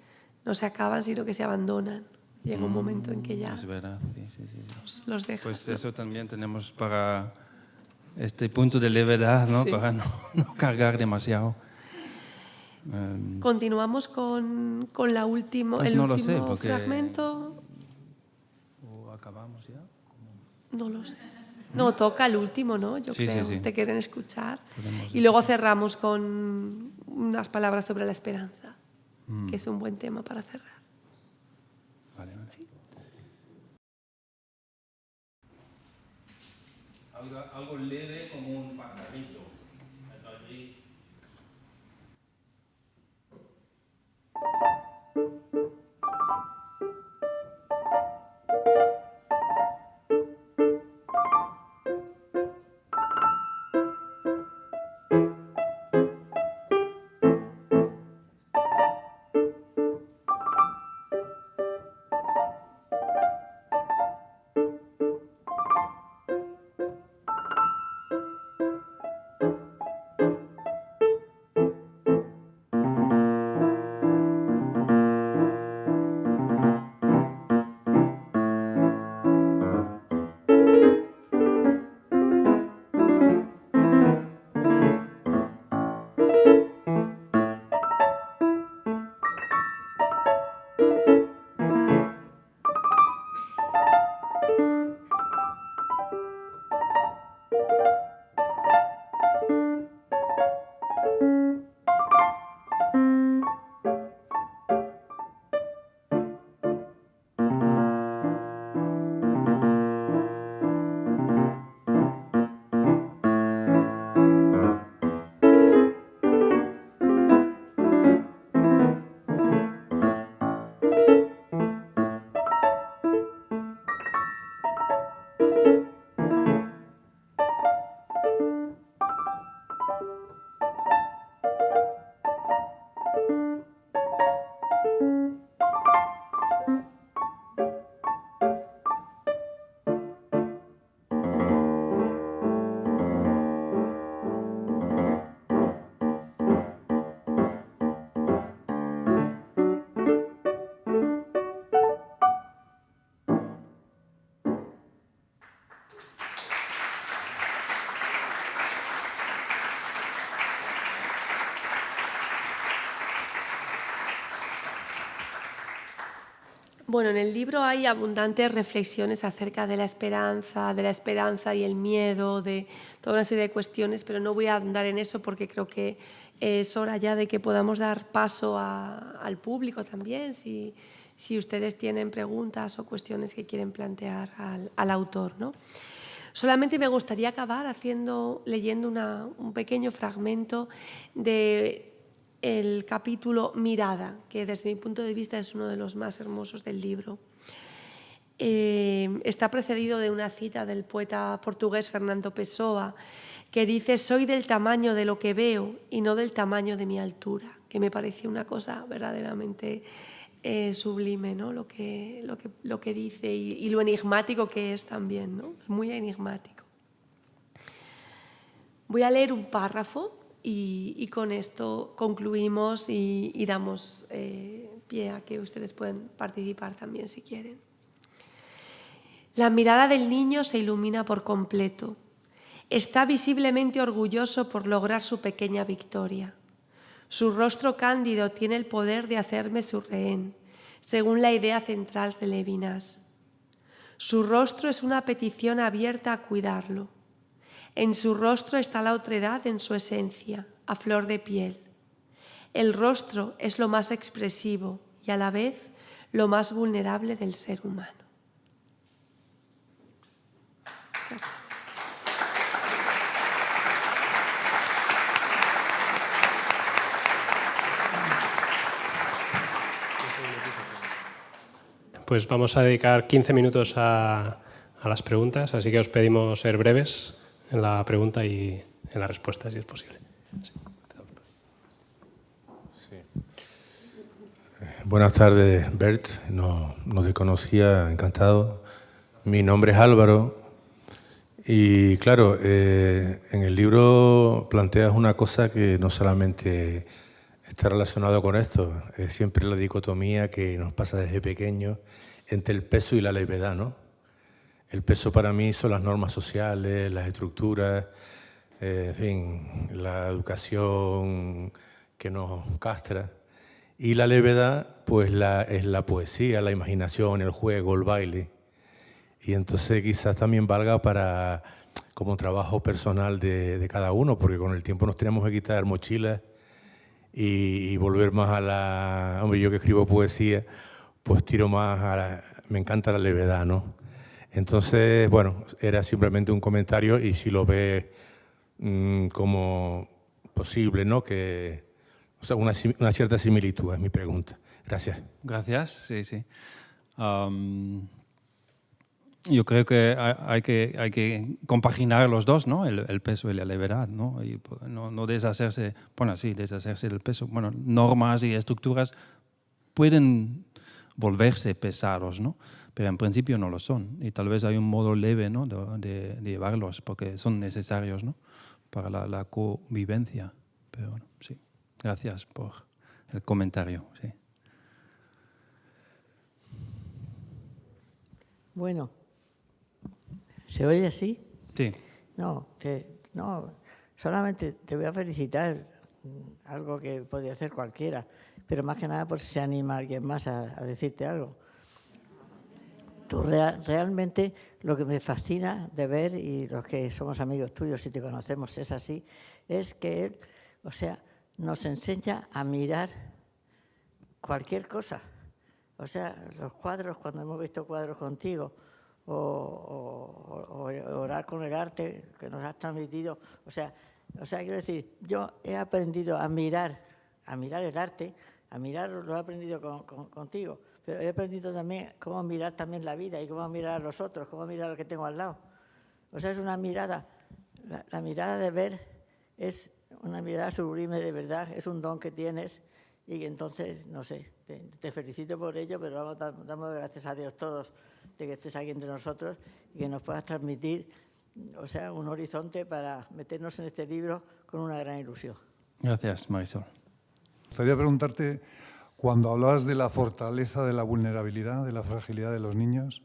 acaban, sino que se abandonan. Llega un momento en que ya es verdad, sí. los dejas. Pues eso también tenemos para este punto de levedad, ¿no? Sí. Para no cargar demasiado. Continuamos con el último sé, porque... fragmento. ¿O acabamos ya? No lo sé. No, toca el último, ¿no? Yo creo. Sí. Te quieren escuchar. Y luego cerramos con unas palabras sobre la esperanza, que es un buen tema para cerrar. Vale. ¿Sí? Algo leve como un pajarito. Bueno, en el libro hay abundantes reflexiones acerca de la esperanza y el miedo, de toda una serie de cuestiones, pero no voy a ahondar en eso porque creo que es hora ya de que podamos dar paso al público también, si ustedes tienen preguntas o cuestiones que quieren plantear al autor, ¿no? Solamente me gustaría acabar leyendo un pequeño fragmento de el capítulo Mirada, que desde mi punto de vista es uno de los más hermosos del libro. Está precedido de una cita del poeta portugués Fernando Pessoa, que dice: «Soy del tamaño de lo que veo y no del tamaño de mi altura», que me parece una cosa verdaderamente sublime, ¿no? Lo que dice y lo enigmático que es también, ¿no? Muy enigmático. Voy a leer un párrafo y con esto concluimos y damos pie a que ustedes pueden participar también si quieren. La mirada del niño se ilumina por completo. Está visiblemente orgulloso por lograr su pequeña victoria. Su rostro cándido tiene el poder de hacerme su rehén, según la idea central de Levinas. Su rostro es una petición abierta a cuidarlo. En su rostro está la otredad en su esencia, a flor de piel. El rostro es lo más expresivo y a la vez lo más vulnerable del ser humano. Gracias. Pues vamos a dedicar 15 minutos a las preguntas, así que os pedimos ser breves en la pregunta y en la respuesta, si es posible. Sí. Buenas tardes, Bert. No te conocía, encantado. Mi nombre es Álvaro y, claro, en el libro planteas una cosa que no solamente está relacionado con esto, es siempre la dicotomía que nos pasa desde pequeños entre el peso y la levedad, ¿no? El peso para mí son las normas sociales, las estructuras, en fin, la educación que nos castra. Y la levedad, pues es la poesía, la imaginación, el juego, el baile. Y entonces quizás también valga para como trabajo personal de cada uno, porque con el tiempo nos tenemos que quitar mochilas y volver más a la... Hombre, yo que escribo poesía, pues tiro más me encanta la levedad, ¿no? Entonces, bueno, era simplemente un comentario y si lo ves como posible, ¿no? Que, o sea, una cierta similitud es mi pregunta. Gracias. Gracias, sí. Yo creo que hay que compaginar los dos, ¿no? El peso y la levedad, ¿no? Y no deshacerse, bueno, sí, deshacerse del peso. Bueno, normas y estructuras pueden volverse pesados, ¿no? Pero en principio no lo son. Y tal vez hay un modo leve, ¿no? de llevarlos, porque son necesarios, ¿no? Para la convivencia. Pero bueno, sí. Gracias por el comentario, sí. Bueno, ¿se oye así? Sí. No, solamente te voy a felicitar, algo que podría hacer cualquiera, pero más que nada por si se anima alguien más a decirte algo. Tú realmente lo que me fascina de ver, y los que somos amigos tuyos y te conocemos es así, es que él, o sea, nos enseña a mirar cualquier cosa. O sea, los cuadros, cuando hemos visto cuadros contigo, o orar con el arte que nos has transmitido. O sea, quiero decir, yo he aprendido a mirar el arte, lo he aprendido contigo, pero he aprendido también cómo mirar también la vida y cómo mirar a los otros, cómo mirar a lo que tengo al lado. O sea, es una mirada, la mirada de ver es una mirada sublime de verdad, es un don que tienes. Y entonces, no sé, te felicito por ello, pero damos gracias a Dios todos de que estés aquí entre nosotros y que nos puedas transmitir, o sea, un horizonte para meternos en este libro con una gran ilusión. Gracias, Marisol. Me gustaría preguntarte, cuando hablabas de la fortaleza de la vulnerabilidad, de la fragilidad de los niños,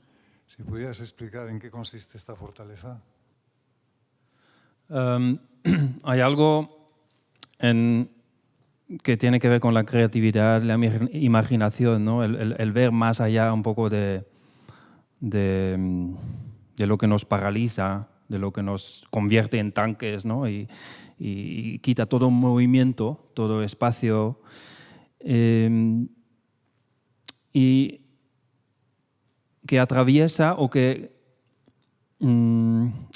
si pudieras explicar en qué consiste esta fortaleza. Hay algo que tiene que ver con la creatividad, la imaginación, ¿no? El ver más allá un poco de lo que nos paraliza, de lo que nos convierte en tanques, ¿no? y quita todo movimiento, todo espacio. Y que atraviesa o que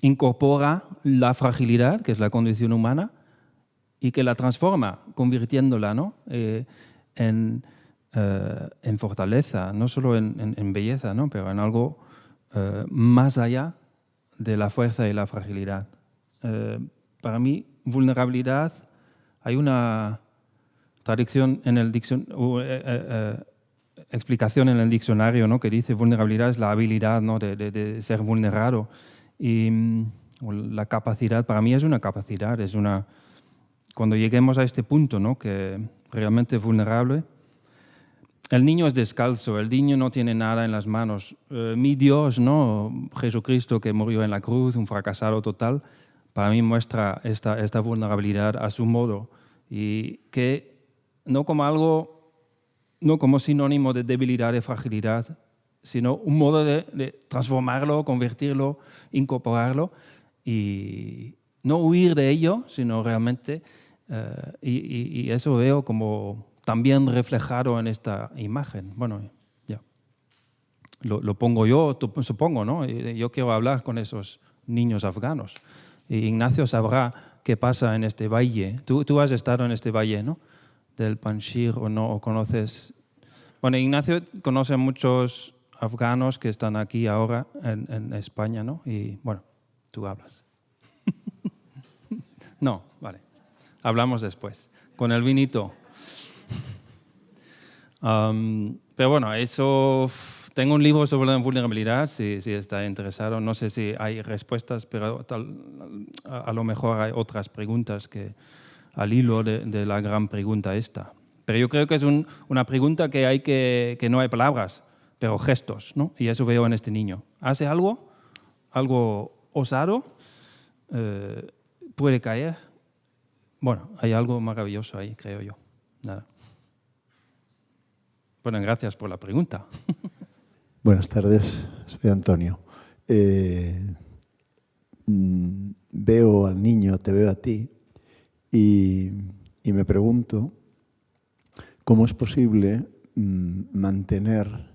incorpora la fragilidad, que es la condición humana, y que la transforma, convirtiéndola, ¿no? en fortaleza, no solo en belleza, ¿no? Pero en algo más allá de la fuerza y la fragilidad. Para mí, vulnerabilidad, hay una traducción en el explicación en el diccionario, ¿no? Que dice vulnerabilidad es la habilidad, ¿no? de ser vulnerado. Y la capacidad, para mí es una capacidad, cuando lleguemos a este punto, ¿no? Que realmente es vulnerable. El niño es descalzo, el niño no tiene nada en las manos. Mi Dios, ¿no? Jesucristo que murió en la cruz, un fracasado total, para mí muestra esta vulnerabilidad a su modo y que no como sinónimo de debilidad y fragilidad, sino un modo de transformarlo, convertirlo, incorporarlo y no huir de ello, sino realmente, y eso veo como también reflejado en esta imagen. Bueno, ya. Lo pongo yo, supongo, ¿no? Yo quiero hablar con esos niños afganos. Y Ignacio sabrá qué pasa en este valle. Tú has estado en este valle, ¿no? Del Panjshir o no, o conoces. Bueno, Ignacio conoce a muchos afganos que están aquí ahora en España, ¿no? Y bueno, tú hablas. No, vale. Hablamos después. Con el vinito. Pero bueno, eso. Tengo un libro sobre la vulnerabilidad, si está interesado. No sé si hay respuestas, pero a lo mejor hay otras preguntas que al hilo de la gran pregunta esta. Pero yo creo que es una pregunta que no hay palabras, pero gestos, ¿no? Y eso veo en este niño. Hace algo osado, puede caer. Bueno, hay algo maravilloso ahí, creo yo. Nada. Bueno, gracias por la pregunta. Buenas tardes, soy Antonio. Veo al niño, te veo a ti, y me pregunto cómo es posible mantener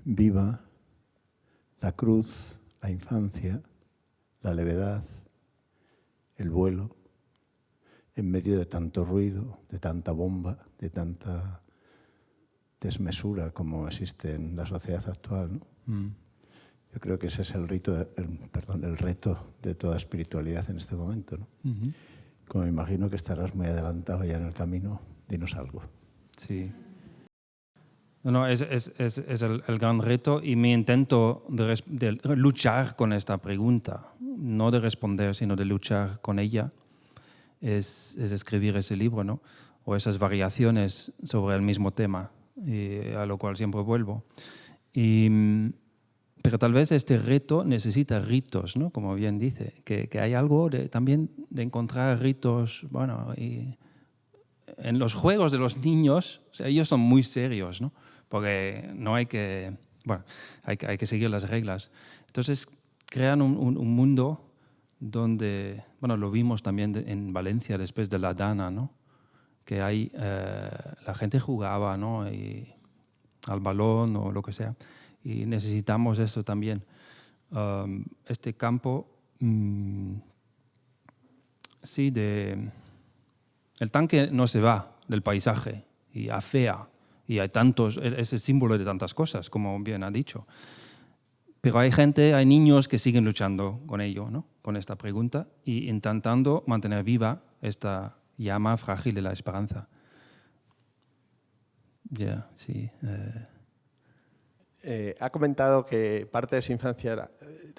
viva la cruz, la infancia, la levedad, el vuelo, en medio de tanto ruido, de tanta bomba, de tanta desmesura como existe en la sociedad actual, ¿no? Yo creo que ese es el reto de toda espiritualidad en este momento, ¿no? Como me imagino que estarás muy adelantado ya en el camino, dinos algo. Sí. No, es el gran reto y mi intento de luchar con esta pregunta, no de responder, sino de luchar con ella, es escribir ese libro, ¿no? O esas variaciones sobre el mismo tema, a lo cual siempre vuelvo. Pero tal vez este reto necesita ritos, ¿no? Como bien dice, que hay algo también de encontrar ritos, bueno, y en los juegos de los niños, o sea, ellos son muy serios, ¿no? Porque no hay que, bueno, hay que seguir las reglas. Entonces crean un mundo donde, bueno, lo vimos también en Valencia después de la Dana, ¿no? Que hay, la gente jugaba, ¿no? Y al balón o lo que sea. Y necesitamos esto también. Este campo, sí, el tanque no se va del paisaje y afea. Y hay es el símbolo de tantas cosas, como bien ha dicho. Pero hay niños que siguen luchando con ello, ¿no? Con esta pregunta y intentando mantener viva esta llama frágil de la esperanza. Ya, sí. Ha comentado que parte de su infancia la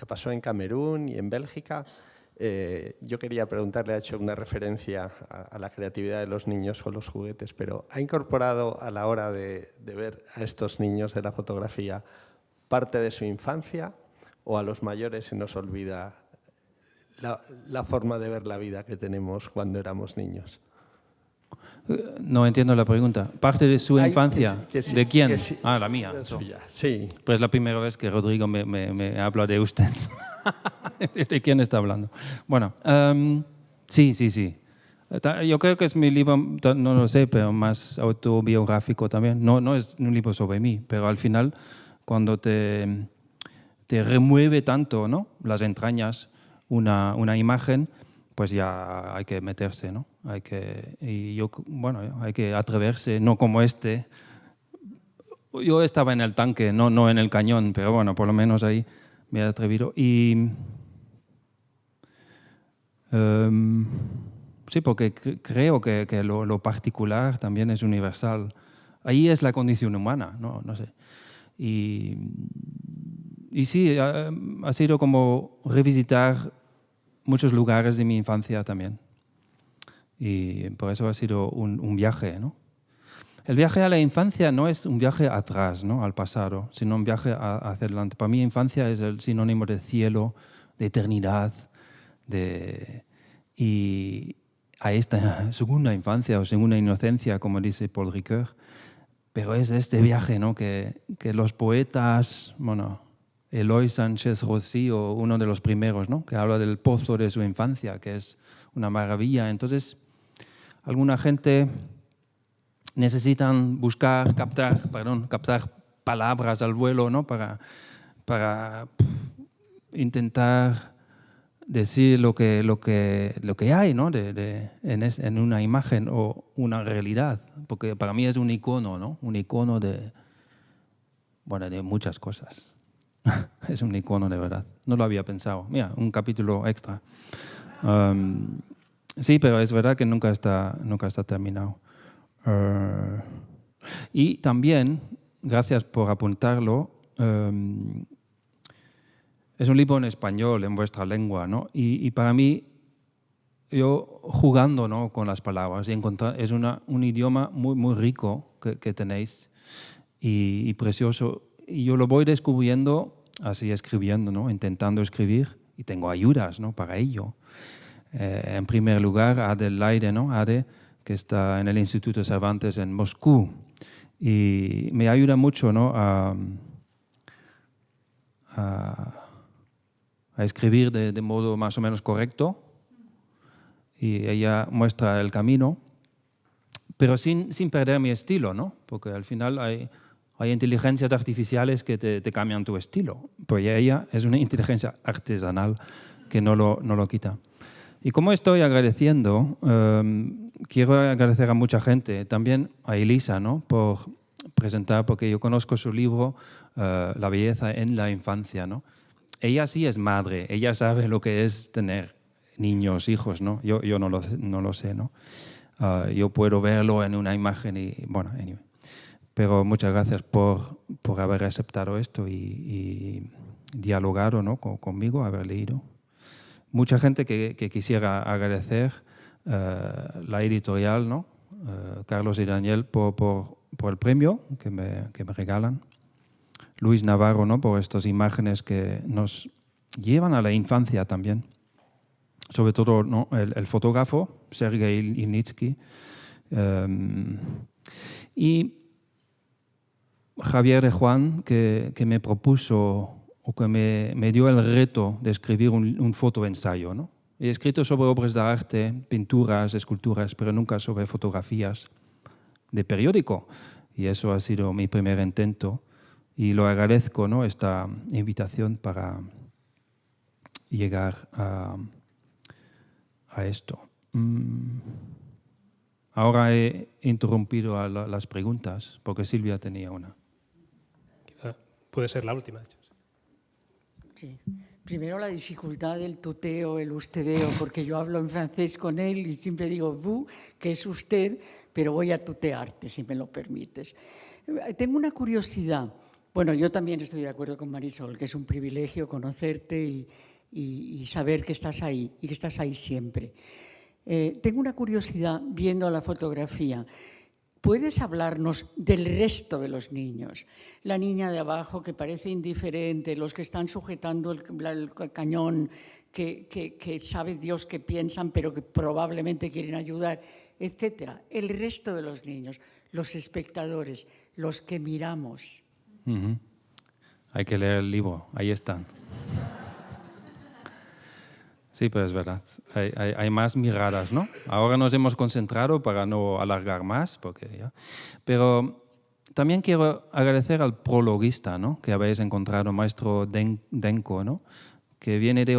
pasó en Camerún y en Bélgica. Yo quería preguntarle, ha hecho una referencia a la creatividad de los niños con los juguetes, pero ¿ha incorporado a la hora de ver a estos niños de la fotografía parte de su infancia o a los mayores se nos olvida la forma de ver la vida que tenemos cuando éramos niños. No entiendo la pregunta. ¿Parte de su infancia? Que sí, ¿De quién? que sí. Ah, la mía. La suya, sí. Pues la primera vez que Rodrigo me habla de usted. ¿De quién está hablando? Bueno, sí. Yo creo que es mi libro, no lo sé, pero más autobiográfico también. No es un libro sobre mí, pero al final, cuando te remueve tanto, ¿no?, las entrañas, una imagen, pues ya hay que meterse, ¿no? Hay que atreverse, no como este. Yo estaba en el tanque, no en el cañón, pero bueno, por lo menos ahí me he atrevido. Y sí, porque creo que lo particular también es universal. Ahí es la condición humana, no sé. Y sí, ha sido como revisitar muchos lugares de mi infancia también. Y por eso ha sido un viaje, ¿no? El viaje a la infancia no es un viaje atrás, ¿no?, al pasado, sino un viaje hacia adelante. Para mí, infancia es el sinónimo de cielo, de eternidad, y a esta segunda infancia o segunda inocencia, como dice Paul Ricoeur. Pero es este viaje, ¿no?, que los poetas, bueno, Eloy Sánchez Rocío, uno de los primeros, ¿no?, que habla del pozo de su infancia, que es una maravilla. Entonces, alguna gente necesitan captar palabras al vuelo, ¿no?, para intentar decir lo que hay, ¿no?, en una imagen o una realidad, porque para mí es un icono, ¿no?, un icono de muchas cosas. Es un icono de verdad. No lo había pensado. Mira, un capítulo extra. Sí, pero es verdad que nunca está terminado. Y también, gracias por apuntarlo, es un libro en español, en vuestra lengua, ¿no? Y para mí, yo jugando, ¿no?, con las palabras, es un idioma muy, muy rico que tenéis y precioso. Y yo lo voy descubriendo así escribiendo, ¿no?, intentando escribir, y tengo ayudas, ¿no?, para ello. En primer lugar, Adelaide, ¿no?, Ade, que está en el Instituto Cervantes en Moscú. Y me ayuda mucho, ¿no?, a escribir de modo más o menos correcto. Y ella muestra el camino, pero sin perder mi estilo, ¿no? Porque al final hay inteligencias artificiales que te cambian tu estilo. Pues ella es una inteligencia artesanal que no lo quita. Y como estoy agradeciendo, quiero agradecer a mucha gente, también a Elisa, ¿no?, por presentar, porque yo conozco su libro, La belleza en la infancia, ¿no? Ella sí es madre, ella sabe lo que es tener niños, hijos, ¿no? Yo no lo sé, ¿no? Yo puedo verlo en una imagen y, bueno, anyway. Pero muchas gracias por haber aceptado esto y dialogado, ¿no?, conmigo, haber leído. Mucha gente que quisiera agradecer, la editorial, ¿no?, Carlos y Daniel por el premio que me regalan. Luis Navarro, ¿no?, por estas imágenes que nos llevan a la infancia también. Sobre todo, ¿no?, el fotógrafo, Sergei Ilnitsky. Y Javier de Juan, que me propuso o que me dio el reto de escribir un fotoensayo, ¿no? He escrito sobre obras de arte, pinturas, esculturas, pero nunca sobre fotografías de periódico. Y eso ha sido mi primer intento. Y lo agradezco, ¿no?, esta invitación para llegar a esto. Ahora he interrumpido a las preguntas, porque Silvia tenía una. Puede ser la última, de hecho. Sí. Primero la dificultad del tuteo, el ustedeo, porque yo hablo en francés con él y siempre digo vous, que es usted, pero voy a tutearte, si me lo permites. Tengo una curiosidad. Bueno, yo también estoy de acuerdo con Marisol, que es un privilegio conocerte y saber que estás ahí y que estás ahí siempre. Tengo una curiosidad viendo la fotografía. ¿Puedes hablarnos del resto de los niños? La niña de abajo que parece indiferente, los que están sujetando el cañón, que sabe Dios que piensan, pero que probablemente quieren ayudar, etcétera. El resto de los niños, los espectadores, los que miramos. Hay que leer el libro, ahí están. Sí, pero es verdad. Hay más miradas, ¿no? Ahora nos hemos concentrado para no alargar más, porque ya. Pero también quiero agradecer al prologuista, ¿no? Que habéis encontrado, maestro Denko, ¿no? Que viene de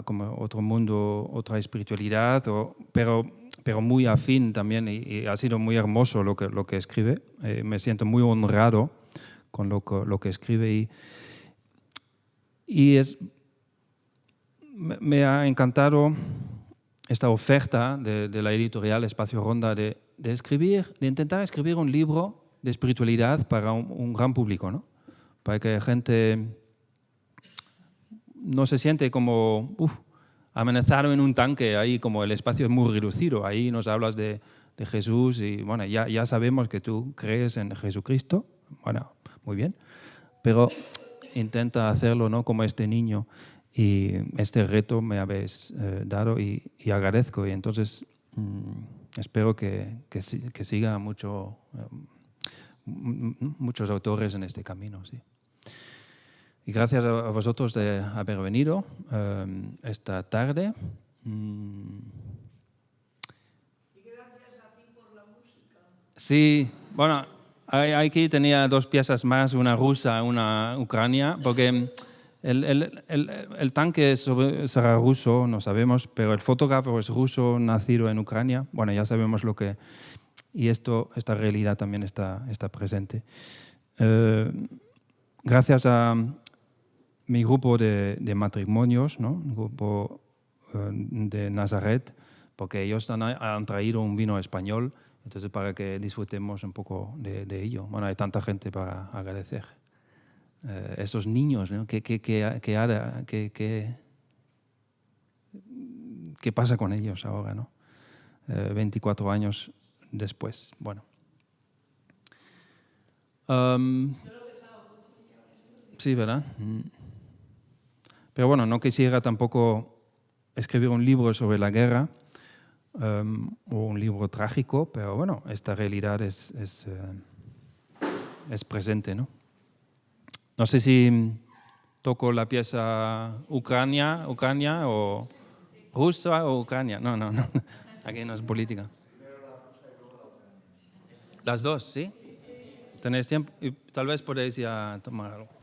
como otro mundo, otra espiritualidad, pero muy afín también, y ha sido muy hermoso lo que escribe. Me siento muy honrado con lo que escribe y me ha encantado esta oferta de la editorial Espacio Ronda de intentar escribir un libro de espiritualidad para un gran público, ¿no? Para que la gente no se siente como amenazado en un tanque, ahí como el espacio es muy reducido, ahí nos hablas de Jesús y bueno, ya sabemos que tú crees en Jesucristo, bueno, muy bien, pero intenta hacerlo, ¿no? Como este niño, y este reto me habéis dado y agradezco, y entonces espero que siga muchos autores en este camino, sí. Y gracias a vosotros de haber venido esta tarde. Y gracias a ti por la música. Sí, bueno, aquí tenía 2 piezas más, una rusa, una ucrania, porque el tanque será ruso, no sabemos, pero el fotógrafo es ruso, nacido en Ucrania. Bueno, ya sabemos lo que... Y esta realidad también está presente. Gracias a mi grupo de matrimonios, ¿no? Un grupo de Nazaret, porque ellos han traído un vino español, entonces para que disfrutemos un poco de ello. Bueno, hay tanta gente para agradecer. Esos niños, ¿no? ¿Qué pasa con ellos ahora, ¿no? 24 años después. Bueno. Sí, ¿verdad? Pero bueno, no quisiera tampoco escribir un libro sobre la guerra o un libro trágico, pero bueno, esta realidad es presente, ¿no? No sé si toco la pieza Ucrania o rusa o Ucrania. No. Aquí no es política. Las dos, ¿sí? ¿Tenéis tiempo? Y tal vez podéis ya tomar algo.